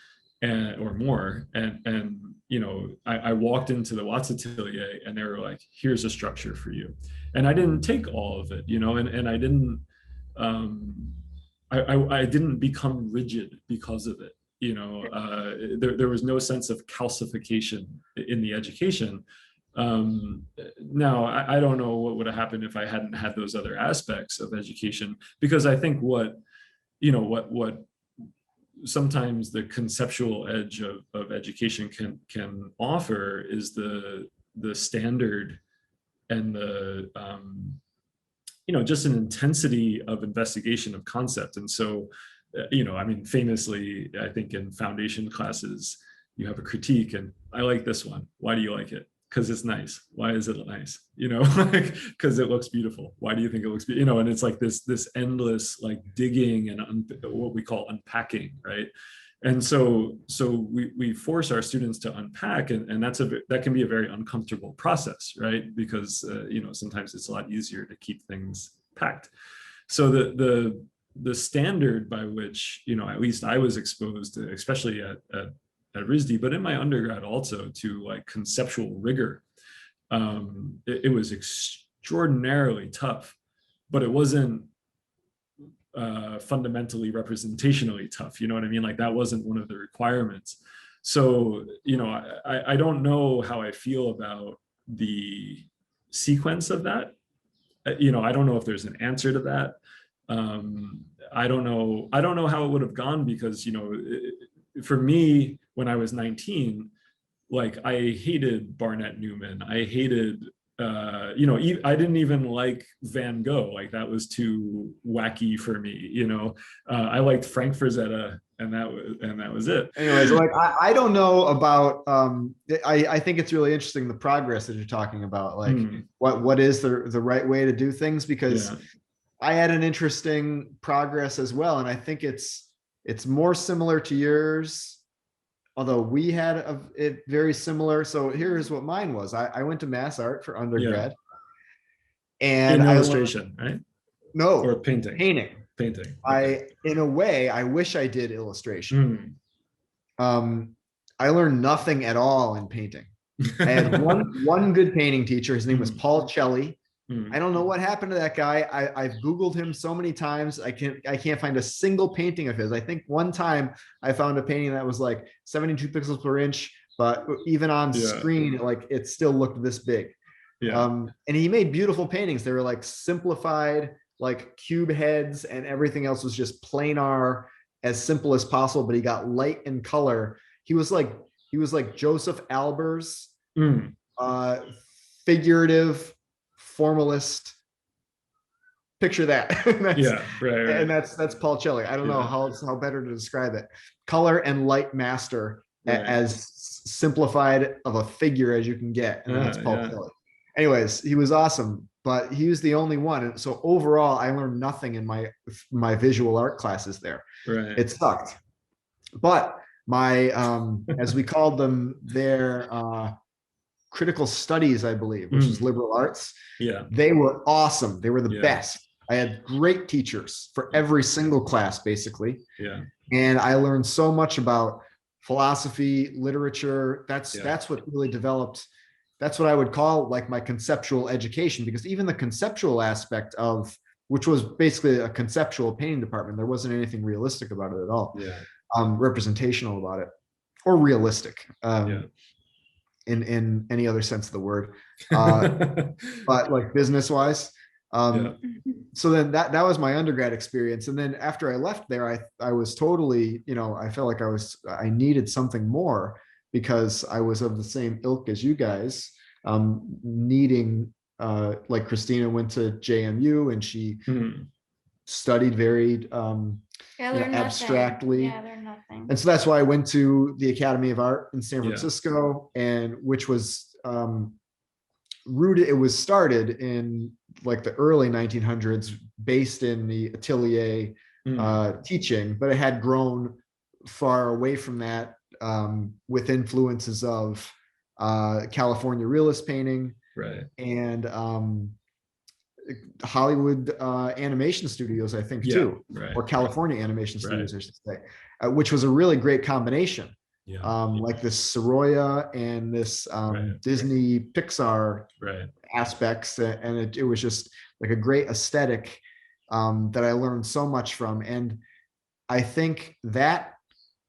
or more. And I walked into the Watts Atelier and they were like, here's a structure for you. And I didn't take all of it, and I didn't, I didn't become rigid because of it. There was no sense of calcification in the education. Now, I don't know what would have happened if I hadn't had those other aspects of education, because I think what sometimes the conceptual edge of education can offer is the standard and the just an intensity of investigation of concept. And so famously, I think in foundation classes you have a critique, and I like this one. Why do you like it? Because it's nice. Why is it nice? Because it looks beautiful. Why do you think it looks beautiful? And it's like this endless like digging and what we call unpacking, right? And so we force our students to unpack, and that can be a very uncomfortable process, right? Because sometimes it's a lot easier to keep things packed. So the standard by which at least I was exposed to, especially at RISD, but in my undergrad also, to like conceptual rigor, it was extraordinarily tough, but it wasn't fundamentally representationally tough. You know what I mean? Like that wasn't one of the requirements. So, I don't know how I feel about the sequence of that. I don't know if there's an answer to that. I don't know how it would have gone, because, for me, when I was 19, like I hated Barnett Newman. I hated, I didn't even like Van Gogh. Like that was too wacky for me. I liked Frank Frazetta, and that was it. Anyways, like I don't know about. I think it's really interesting the progress that you're talking about. Like what is the right way to do things? Because I had an interesting progress as well, and I think it's more similar to yours, although we had it very similar. So here's what mine was. I went to Mass Art for undergrad. And in illustration, right? No. Or painting. Painting. Okay. In a way, I wish I did illustration. I learned nothing at all in painting. I had one good painting teacher. His name was Paul Celli. I don't know what happened to that guy. I've Googled him so many times. I can't find a single painting of his. I think one time I found a painting that was like 72 pixels per inch, but even on screen, it still looked this big. And he made beautiful paintings. They were like simplified, like cube heads, and everything else was just planar, as simple as possible, but he got light and color. he was like Joseph Albers, Mm. figurative formalist. Picture that. Yeah, right. And that's Paul Celli. I don't know how better to describe it. Color and light master, as simplified of a figure as you can get, and that's Paul Celli. Anyways, he was awesome, but he was the only one. And so overall, I learned nothing in my visual art classes there. Right. It sucked. But my as we called them there, critical studies, I believe, which is liberal arts. Yeah. They were awesome. They were the best. I had great teachers for every single class, basically. Yeah. And I learned so much about philosophy, literature. That's what really developed. That's what I would call like my conceptual education, because even the conceptual aspect of, which was basically a conceptual painting department, there wasn't anything realistic about it at all. Yeah. Representational about it, or realistic. In any other sense of the word, but like business wise. So then that was my undergrad experience. And then after I left there, I was totally, I felt like I needed something more, because I was of the same ilk as you guys, needing, like Christina went to JMU and she studied very abstractly. Nothing. And so that's why I went to the Academy of Art in San Francisco, and which was rooted, it was started in like the early 1900s, based in the atelier teaching, but it had grown far away from that, with influences of California realist painting, and Hollywood animation studios, I think, too, or California animation studios, I should say, which was a really great combination. Like this Sorolla and this Disney Pixar aspects, and it was just like a great aesthetic that I learned so much from. And I think that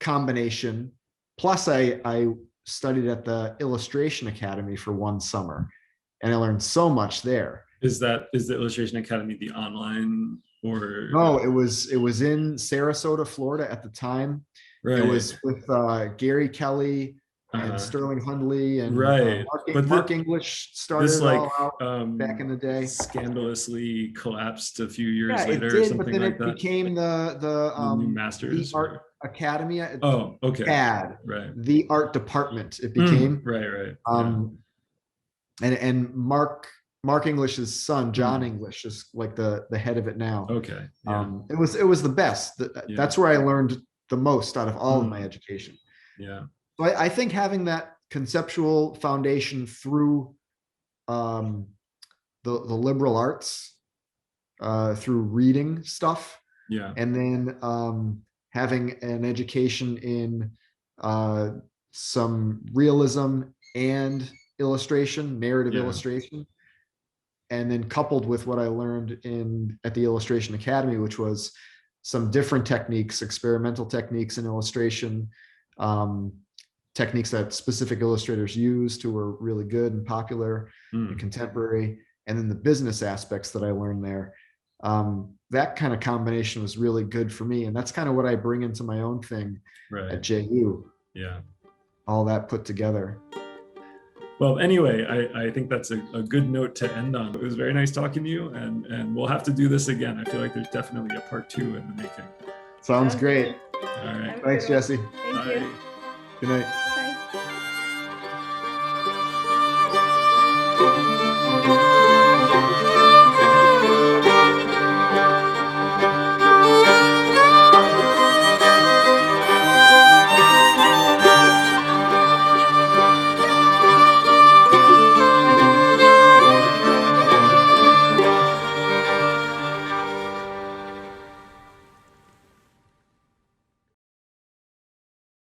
combination, plus I studied at the Illustration Academy for one summer, and I learned so much there. Is the Illustration Academy the online, or? No, it was in Sarasota, Florida at the time. It was with Gary Kelly and Sterling Hundley and Mark English started this, it all out back in the day. Scandalously collapsed a few years later. It did, or something, but then it became the new Masters, the Art Academy. The art department. It became and Mark English's son, John English, is like the head of it now. It was the best. That's where I learned the most out of all of my education. So I think having that conceptual foundation through the liberal arts, through reading stuff, and then having an education in some realism and illustration, narrative illustration, and then coupled with what I learned at the Illustration Academy, which was some different techniques, experimental techniques in illustration, techniques that specific illustrators used who were really good and popular and contemporary, and then the business aspects that I learned there. That kind of combination was really good for me, and that's kind of what I bring into my own thing at JU. All that put together. Well, anyway, I think that's a good note to end on. It was very nice talking to you, and we'll have to do this again. I feel like there's definitely a part 2 in the making. Sounds great. All right. Thanks, Jesse. Thank you. Good night.